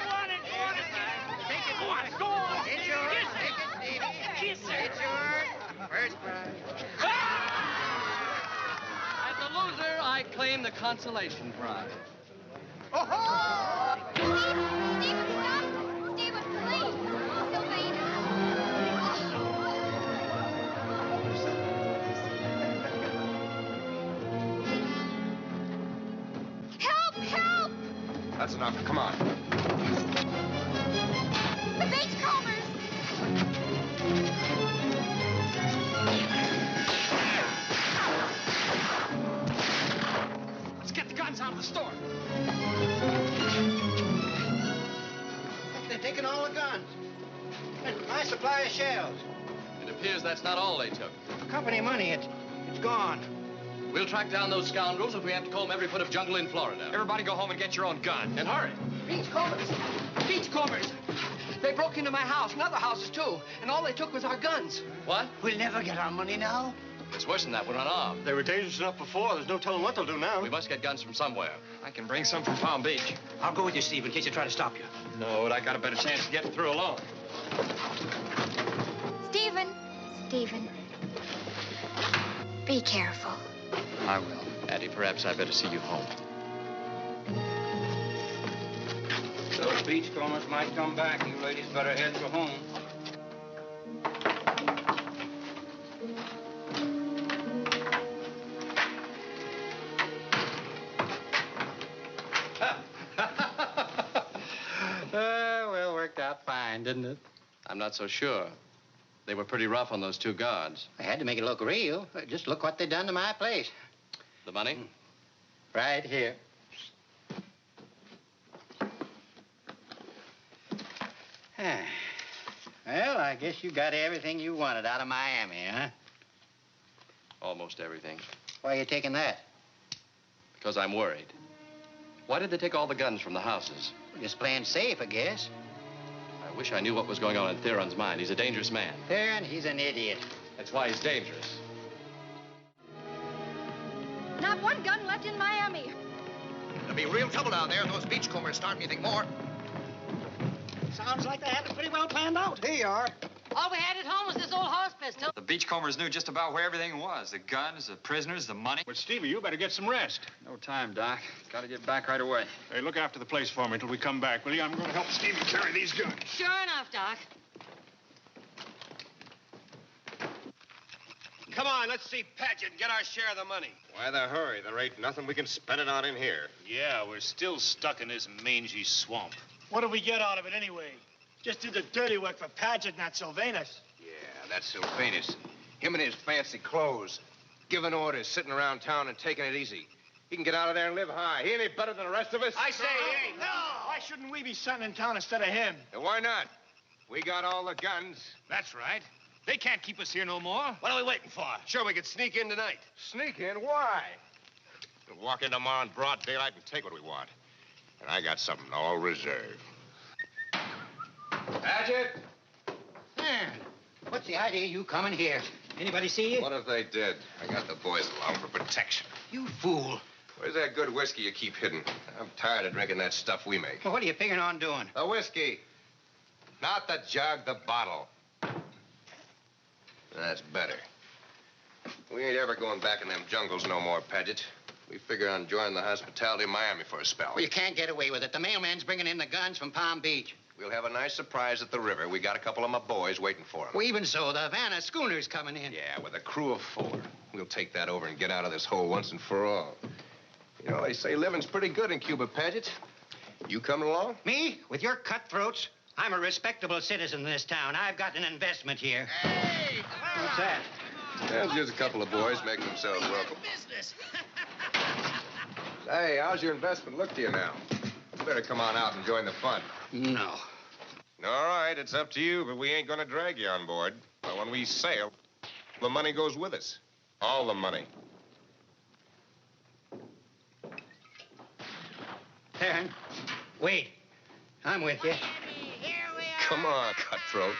want it. Take it. Go on, go on. It's yours. Take it, Stevie. Kiss her. It's yours. First prize. As a loser, I claim the consolation prize. Stephen, stop! Stephen, please! Sylvania! Help! Help! That's enough. Come on. The beachcombers! Let's get the guns out of the store. They're taking all the guns. And my supply of shells. It appears that's not all they took. Company money, it's gone. We'll track down those scoundrels if we have to comb every foot of jungle in Florida. Everybody go home and get your own gun. And hurry. Beachcombers! Beachcombers! They broke into my house and other houses, too. And all they took was our guns. What? We'll never get our money now. It's worse than that. We're unarmed. They were dangerous enough before. There's no telling what they'll do now. We must get guns from somewhere. I can bring some from Palm Beach. I'll go with you, Steve, in case they try to stop you. No, but I got a better chance of getting through alone. Stephen! Stephen. Be careful. I will. Addie, perhaps I'd better see you home. Those beachcombers might come back. You ladies better head for home. Well, worked out fine, didn't it? I'm not so sure. They were pretty rough on those two guards. I had to make it look real. Just look what they done to my place. The money? Right here. Well, I guess you got everything you wanted out of Miami, huh? Almost everything. Why are you taking that? Because I'm worried. Why did they take all the guns from the houses? Just playing safe, I guess. I wish I knew what was going on in Theron's mind. He's a dangerous man. Theron, he's an idiot. That's why he's dangerous. Not one gun left in Miami. There'll be real trouble down there if those beachcombers start anything more. Sounds like they had it pretty well planned out. They are. All we had at home was this old horse pistol. The beachcombers knew just about where everything was. The guns, the prisoners, the money. But, Stevie, you better get some rest. No time, Doc. Got to get back right away. Hey, look after the place for me until we come back, will you? I'm going to help Stevie carry these guns. Sure enough, Doc. Come on, let's see Paget and get our share of the money. Why the hurry? There ain't nothing. We can spend it on in here. Yeah, we're still stuck in this mangy swamp. What do we get out of it anyway? Just do the dirty work for Paget, not Sylvanus. Yeah, that's Sylvanus. Him and his fancy clothes. Giving orders, sitting around town and taking it easy. He can get out of there and live high. He ain't any better than the rest of us. I say he ain't. No! Why shouldn't we be sitting in town instead of him? And why not? We got all the guns. That's right. They can't keep us here no more. What are we waiting for? Sure, we could sneak in tonight. Sneak in? Why? We'll walk in tomorrow in broad daylight and take what we want. And I got something all reserved. Paget! Man, what's the idea of you coming here? Anybody see you? What if they did? I got the boys along for protection. You fool. Where's that good whiskey you keep hidden? I'm tired of drinking that stuff we make. Well, what are you figuring on doing? The whiskey. Not the jug, the bottle. That's better. We ain't ever going back in them jungles no more, Paget. We figure on enjoying the hospitality of Miami for a spell. Well, you can't get away with it. The mailman's bringing in the guns from Palm Beach. We'll have a nice surprise at the river. We got a couple of my boys waiting for him. Well, even so, the Havana schooner's coming in. Yeah, with a crew of 4. We'll take that over and get out of this hole once and for all. You know, they say living's pretty good in Cuba, Paget. You coming along? Me? With your cutthroats? I'm a respectable citizen in this town. I've got an investment here. Hey! What's that? Well, just a couple of boys making themselves welcome. Business. Hey, how's your investment look to you now? You better come on out and join the fun. No. All right, it's up to you, but we ain't gonna drag you on board. But when we sail, the money goes with us. All the money. Theron, wait. I'm with you. Come on, cutthroat.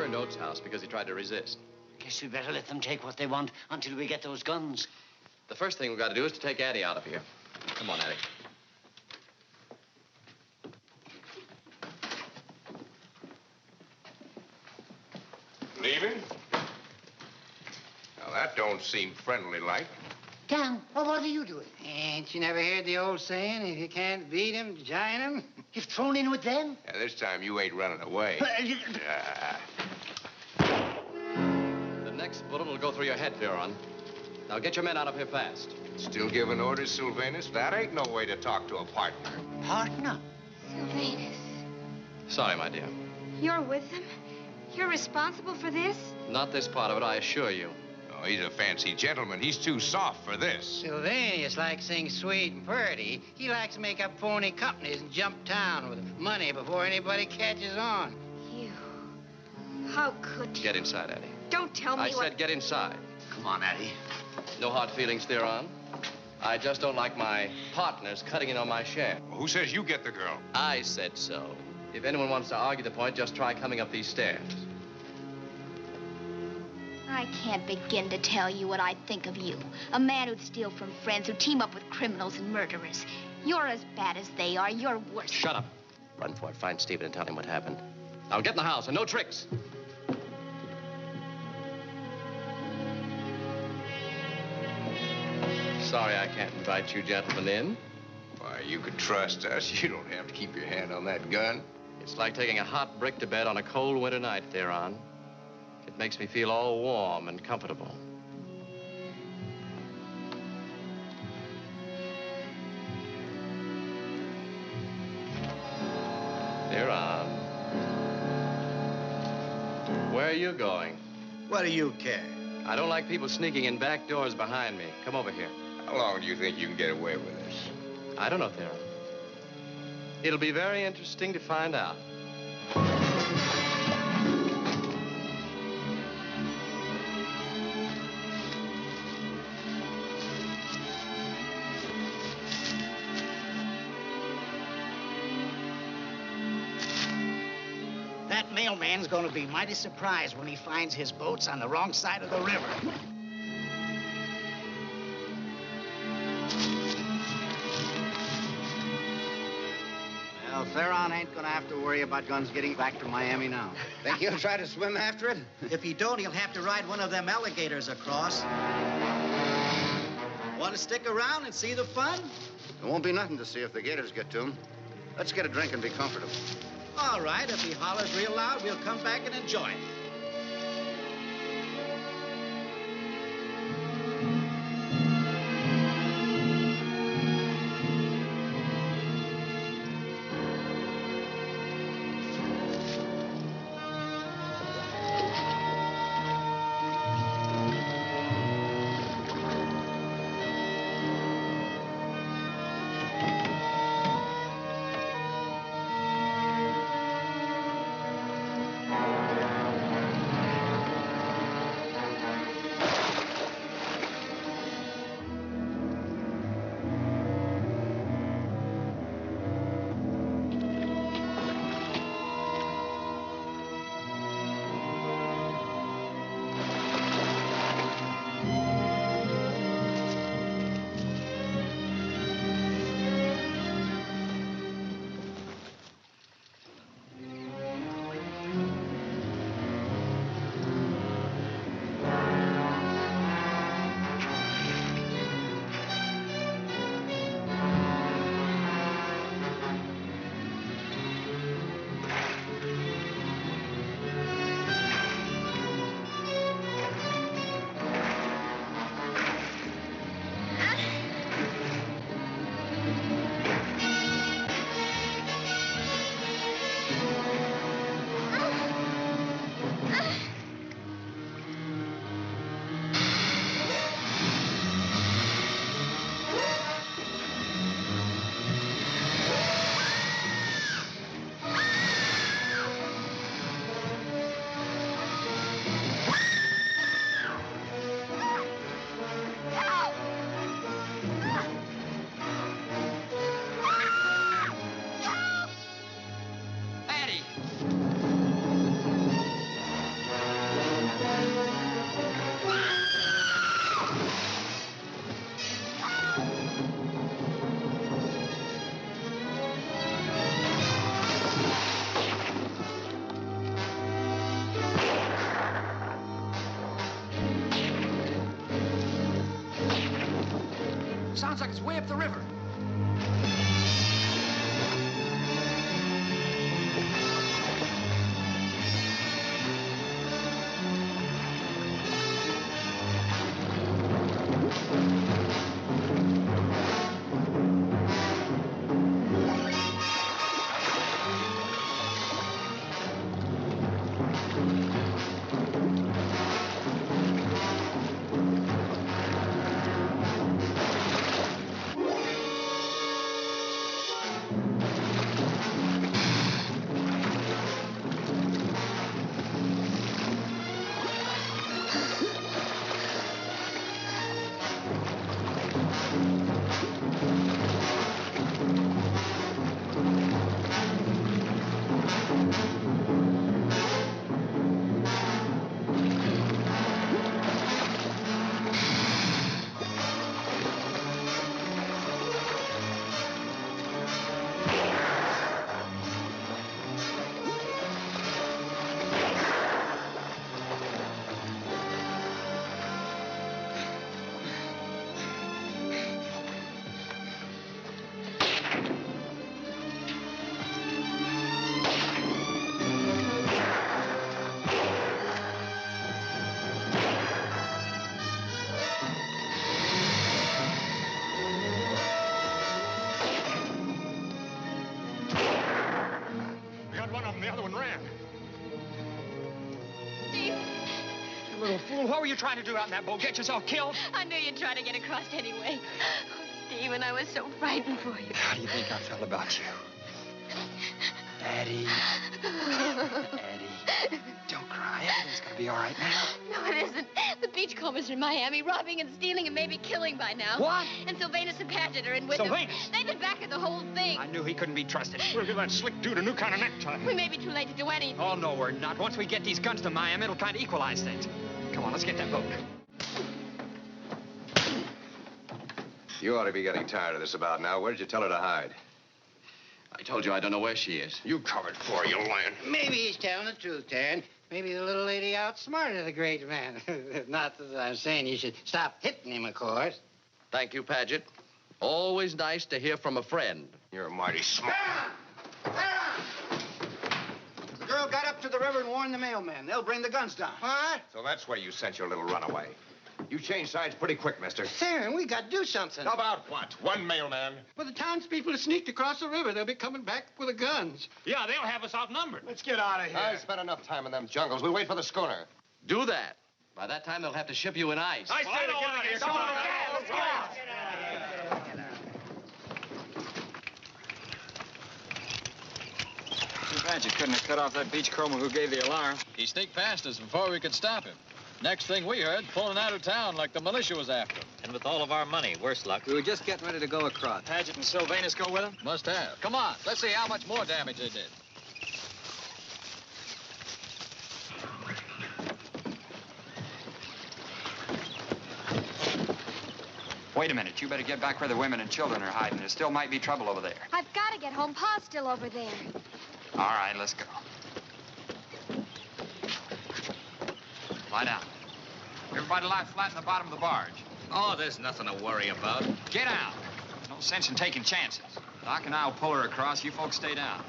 burned Oates' house because he tried to resist. Guess we better let them take what they want until we get those guns. The first thing we've got to do is to take Addie out of here. Come on, Addie. Leaving? Now, that don't seem friendly-like. Dan, well, what are you doing? Ain't you never heard the old saying, if you can't beat 'em, join 'em? You've thrown in with them? Yeah, this time you ain't running away. The next bullet will go through your head, Fearon. Now get your men out of here fast. Still giving orders, Sylvanus? That ain't no way to talk to a partner. Partner? Sylvanus, Sorry, my dear. you're with them? You're responsible for this? Not this part of it, I assure you. Oh, he's a fancy gentleman. He's too soft for this. Sylvanus likes things sweet and purty. He likes to make up phony companies and jump town with money before anybody catches on. You. How could you? Get inside, Addie. Don't tell me I what... said get inside. Come on, Addie. No hard feelings, Theron. I just don't like my partners cutting in on my share. Well, who says you get the girl? I said so. If anyone wants to argue the point, just try coming up these stairs. I can't begin to tell you what I think of you. A man who'd steal from friends, who'd team up with criminals and murderers. You're as bad as they are. You're worse. Shut up. Run for it. Find Stephen and tell him what happened. Now get in the house and no tricks. Sorry I can't invite you gentlemen in. Why, you can trust us. You don't have to keep your hand on that gun. It's like taking a hot brick to bed on a cold winter night, Theron. It makes me feel all warm and comfortable. Theron. Where are you going? What do you care? I don't like people sneaking in back doors behind me. Come over here. How long do you think you can get away with this? I don't know, Theron. It'll be very interesting to find out. That mailman's going to be mighty surprised when he finds his boats on the wrong side of the river. Well, Theron ain't gonna have to worry about guns getting back to Miami now. Think he'll try to swim after it? If he don't, he'll have to ride one of them alligators across. Want to stick around and see the fun? There won't be nothing to see if the gators get to him. Let's get a drink and be comfortable. All right, if he hollers real loud, we'll come back and enjoy it. Sounds like it's way up the river. What were you trying to do out in that boat? Get yourself killed? I knew you'd try to get across anyway. Oh, Stephen, I was so frightened for you. How do you think I felt about you? Addie. Addie. Don't cry. Everything's gonna be all right now. No, it isn't. The beachcombers are in Miami, robbing and stealing and maybe killing by now. What? And Sylvanus and Paget are in with Sylvanus? them. They've been back at the whole thing. I knew he couldn't be trusted. We'll give that slick dude a new kind of necktie. We may be too late to do anything. Oh, no, we're not. Once we get these guns to Miami, it'll kind of equalize things. Come on, let's get that boat. You ought to be getting tired of this about now. Where did you tell her to hide? I told you I don't know where she is. You covered for her, you lion. Maybe he's telling the truth, Taryn. Maybe the little lady outsmarted the great man. Not that I'm saying you should stop hitting him, of course. Thank you, Paget. Always nice to hear from a friend. You're mighty smart. The girl got up to the river and warned the mailman. They'll bring the guns down. What? So that's where you sent your little runaway. You changed sides pretty quick, mister. Taryn, we got to do something. About what? One mailman? Well, the townspeople have sneaked across the river. They'll be coming back with the guns. Yeah, they'll have us outnumbered. Let's get out of here. I spent enough time in them jungles. We'll wait for the schooner. Do that. By that time, they'll have to ship you in ice. I say to get out of here. Come on, Let's go. Too bad you couldn't have cut off that beachcomber who gave the alarm. He sneaked past us before we could stop him. Next thing we heard, pulling out of town like the militia was after him. And with all of our money, worse luck. We were just getting ready to go across. Paget and Sylvanus go with him? Must have. Come on, let's see how much more damage they did. Wait a minute. You better get back where the women and children are hiding. There still might be trouble over there. I've got to get home. Pa's still over there. All right, let's go. Lie down. Everybody lie flat in the bottom of the barge. Oh, there's nothing to worry about. Get out. No sense in taking chances. Doc and I will pull her across. You folks stay down.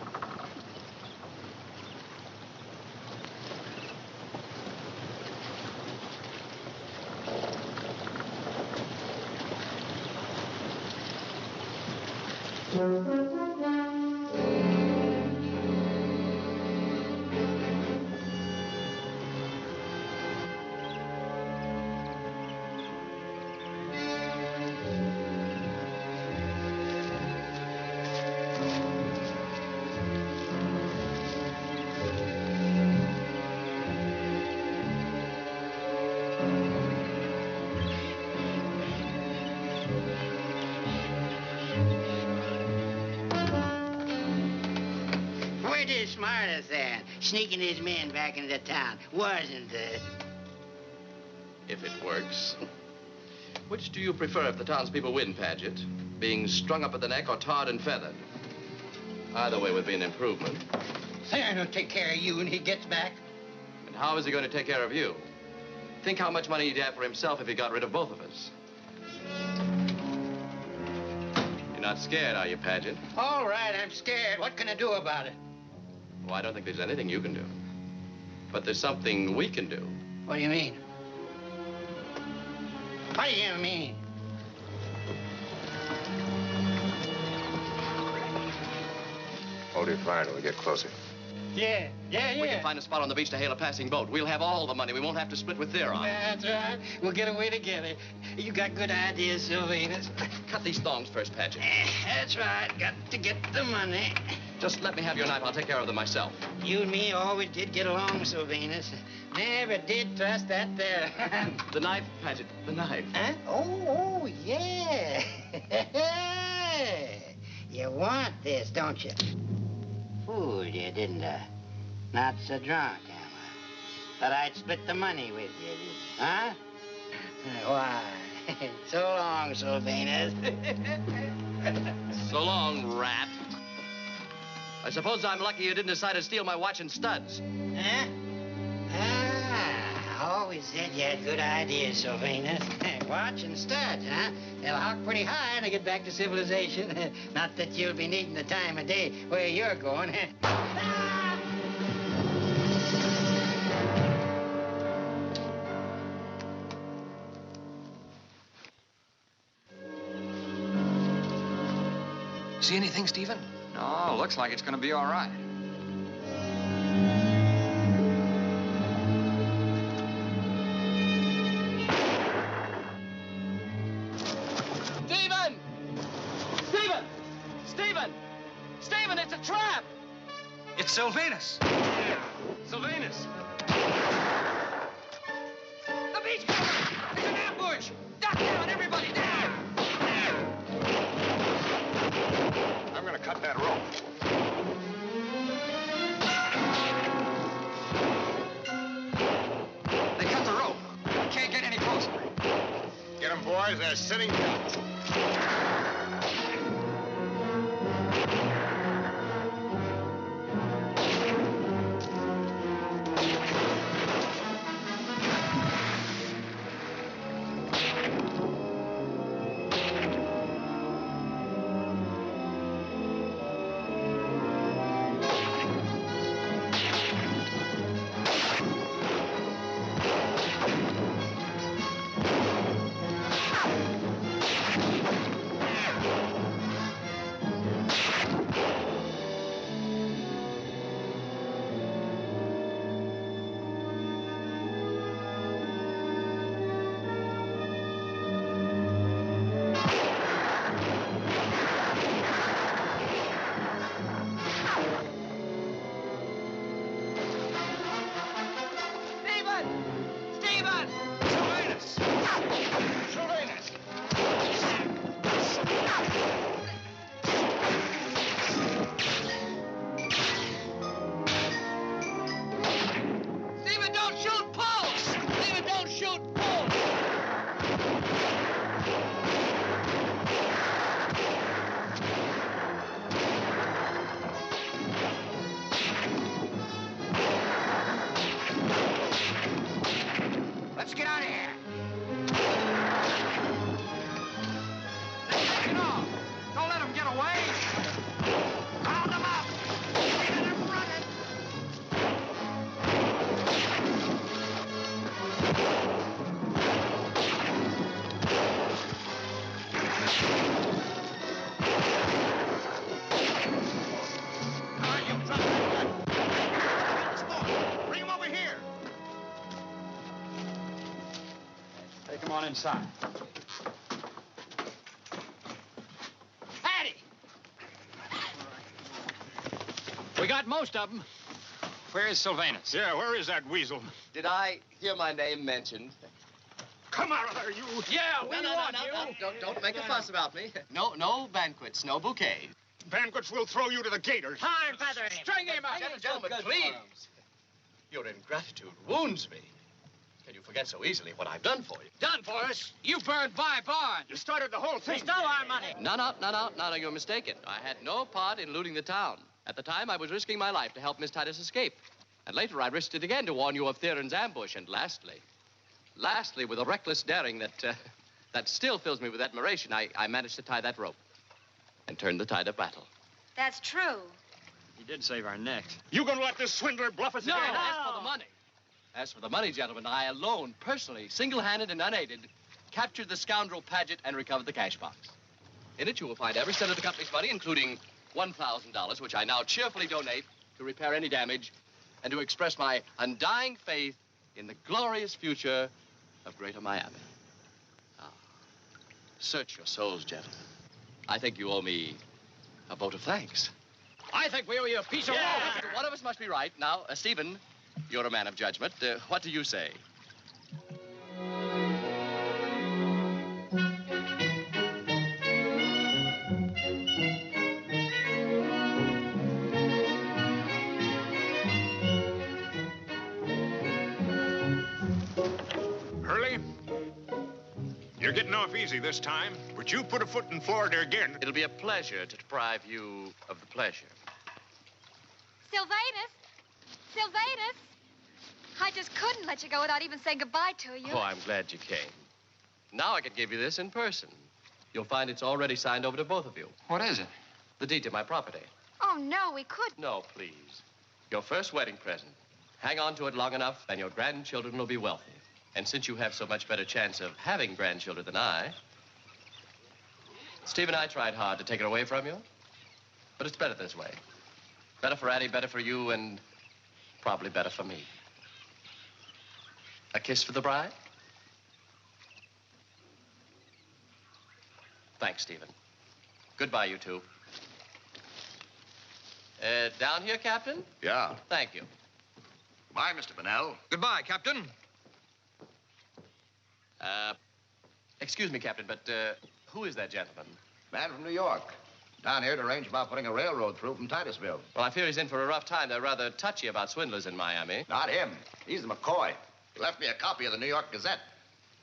Smartest then, sneaking his men back into town, wasn't it? If it works. Which do you prefer if the townspeople win, Paget? Being strung up at the neck or tarred and feathered? Either way would be an improvement. Theron will take care of you when he gets back. And how is he going to take care of you? Think how much money he'd have for himself if he got rid of both of us. not scared, are you, Paget? All right, I'm scared. What can I do about it? Well, I don't think there's anything you can do. But there's something we can do. What do you mean? What do you mean? Hold your fire till we get closer. Yeah. We can find a spot on the beach to hail a passing boat. We'll have all the money. We won't have to split with Theron. That's right. We'll get away together. You got good ideas, Sylvanus. Cut these thongs first, Paget. That's right. Got to get the money. Just let me have your knife. I'll take care of them myself. You and me always did get along, Sylvanus. Never did trust that there. The knife, Paget. The knife. Huh? Oh, yeah. You want this, don't you? Fooled you, didn't I? Not so drunk, am I? But I'd split the money with you, huh? Why? So long, Sylvanus. So long, rat. I suppose I'm lucky you didn't decide to steal my watch and studs. Huh? I always said you had good ideas, Sylvanus. Watch and studs, huh? They'll hawk pretty high when they get back to civilization. Not that you'll be needing the time of day where you're going. See anything, Stephen? No, looks like it's going to be all right. Stephen! Stephen! Stephen! Stephen, it's a trap! It's Sylvanus. Sylvanus! The beach cover! There's an ambush! Duck down, everybody, down! I'm gonna cut that rope. They cut the rope. Can't get any closer. Get them, boys. They're sitting down. Let's get out of here. Take it off. Don't let them get away. Round them up. Get them running. All right, you drop that. Bring him over here. Take him on inside. Hattie! We got most of them. Where is Sylvanus? Yeah, where is that weasel? Did I hear my name mentioned? Come out of there, you. Yeah, we want you. Don't make a fuss about me. No banquets, no bouquets. Banquets will throw you to the gators. Time feather him. String him up. Gentlemen, please. Your ingratitude wounds me. Can you forget so easily what I've done for you? Done for us. You burned my barn. You started the whole thing. We stole our money. No, you're mistaken. I had no part in looting the town. At the time, I was risking my life to help Miss Titus escape. And later, I risked it again to warn you of Theron's ambush. And lastly, with a reckless daring that still fills me with admiration, I managed to tie that rope. and turned the tide of battle. That's true. He did save our necks. You gonna let this swindler bluff us No, again? as for the money. As for the money, gentlemen, I alone, personally, single-handed and unaided, captured the scoundrel Paget and recovered the cash box. In it, you will find every cent of the company's money, including $1,000, which I now cheerfully donate to repair any damage and to express my undying faith in the glorious future of Greater Miami. Ah, search your souls, gentlemen. I think you owe me a vote of thanks. I think we owe you a piece of roll. One of us must be right. Now, Stephen, you're a man of judgment. What do you say? Hurley, you're getting off easy this time, but you put a foot in Florida again. It'll be a pleasure to deprive you of the pleasure. Sylvanus! Sylvanus! I just couldn't let you go without even saying goodbye to you. Oh, I'm glad you came. Now I can give you this in person. You'll find it's already signed over to both of you. What is it? The deed to my property. Oh, no, we couldn't. No, please. Your first wedding present. Hang on to it long enough, and your grandchildren will be wealthy. And since you have so much better chance of having grandchildren than I, Steve and I tried hard to take it away from you, but it's better this way. Better for Addie, better for you, and probably better for me. A kiss for the bride? Thanks, Stephen. Goodbye, you two. Down here, Captain? Yeah. Thank you. Goodbye, Mr. Bennell. Goodbye, Captain. Excuse me, Captain, but who is that gentleman? Man from New York. Down here to arrange about putting a railroad through from Titusville. Well, I fear he's in for a rough time. They're rather touchy about swindlers in Miami. Not him. He's the McCoy. He left me a copy of the New York Gazette.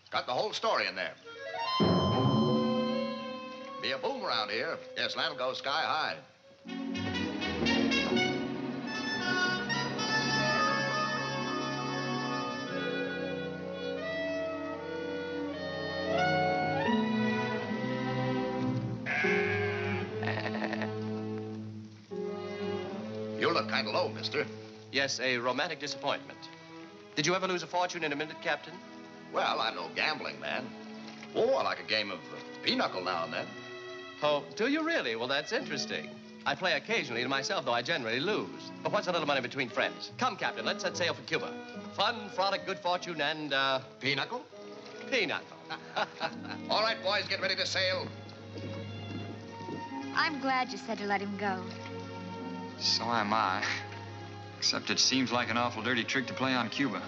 It's got the whole story in there. Be a boom around here. Yes, land'll go sky high. You look kind of low, mister. Yes, a romantic disappointment. Did you ever lose a fortune in a minute, Captain? Well, I'm no gambling man. Oh, I like a game of pinochle now and then. Oh, do you really? Well, that's interesting. I play occasionally to myself, though I generally lose. But what's a little money between friends? Come, Captain, let's set sail for Cuba. Fun, frolic, good fortune, and, Pinochle? Pinochle. All right, boys, get ready to sail. I'm glad you said to let him go. So am I. Except it seems like an awful dirty trick to play on Cuba.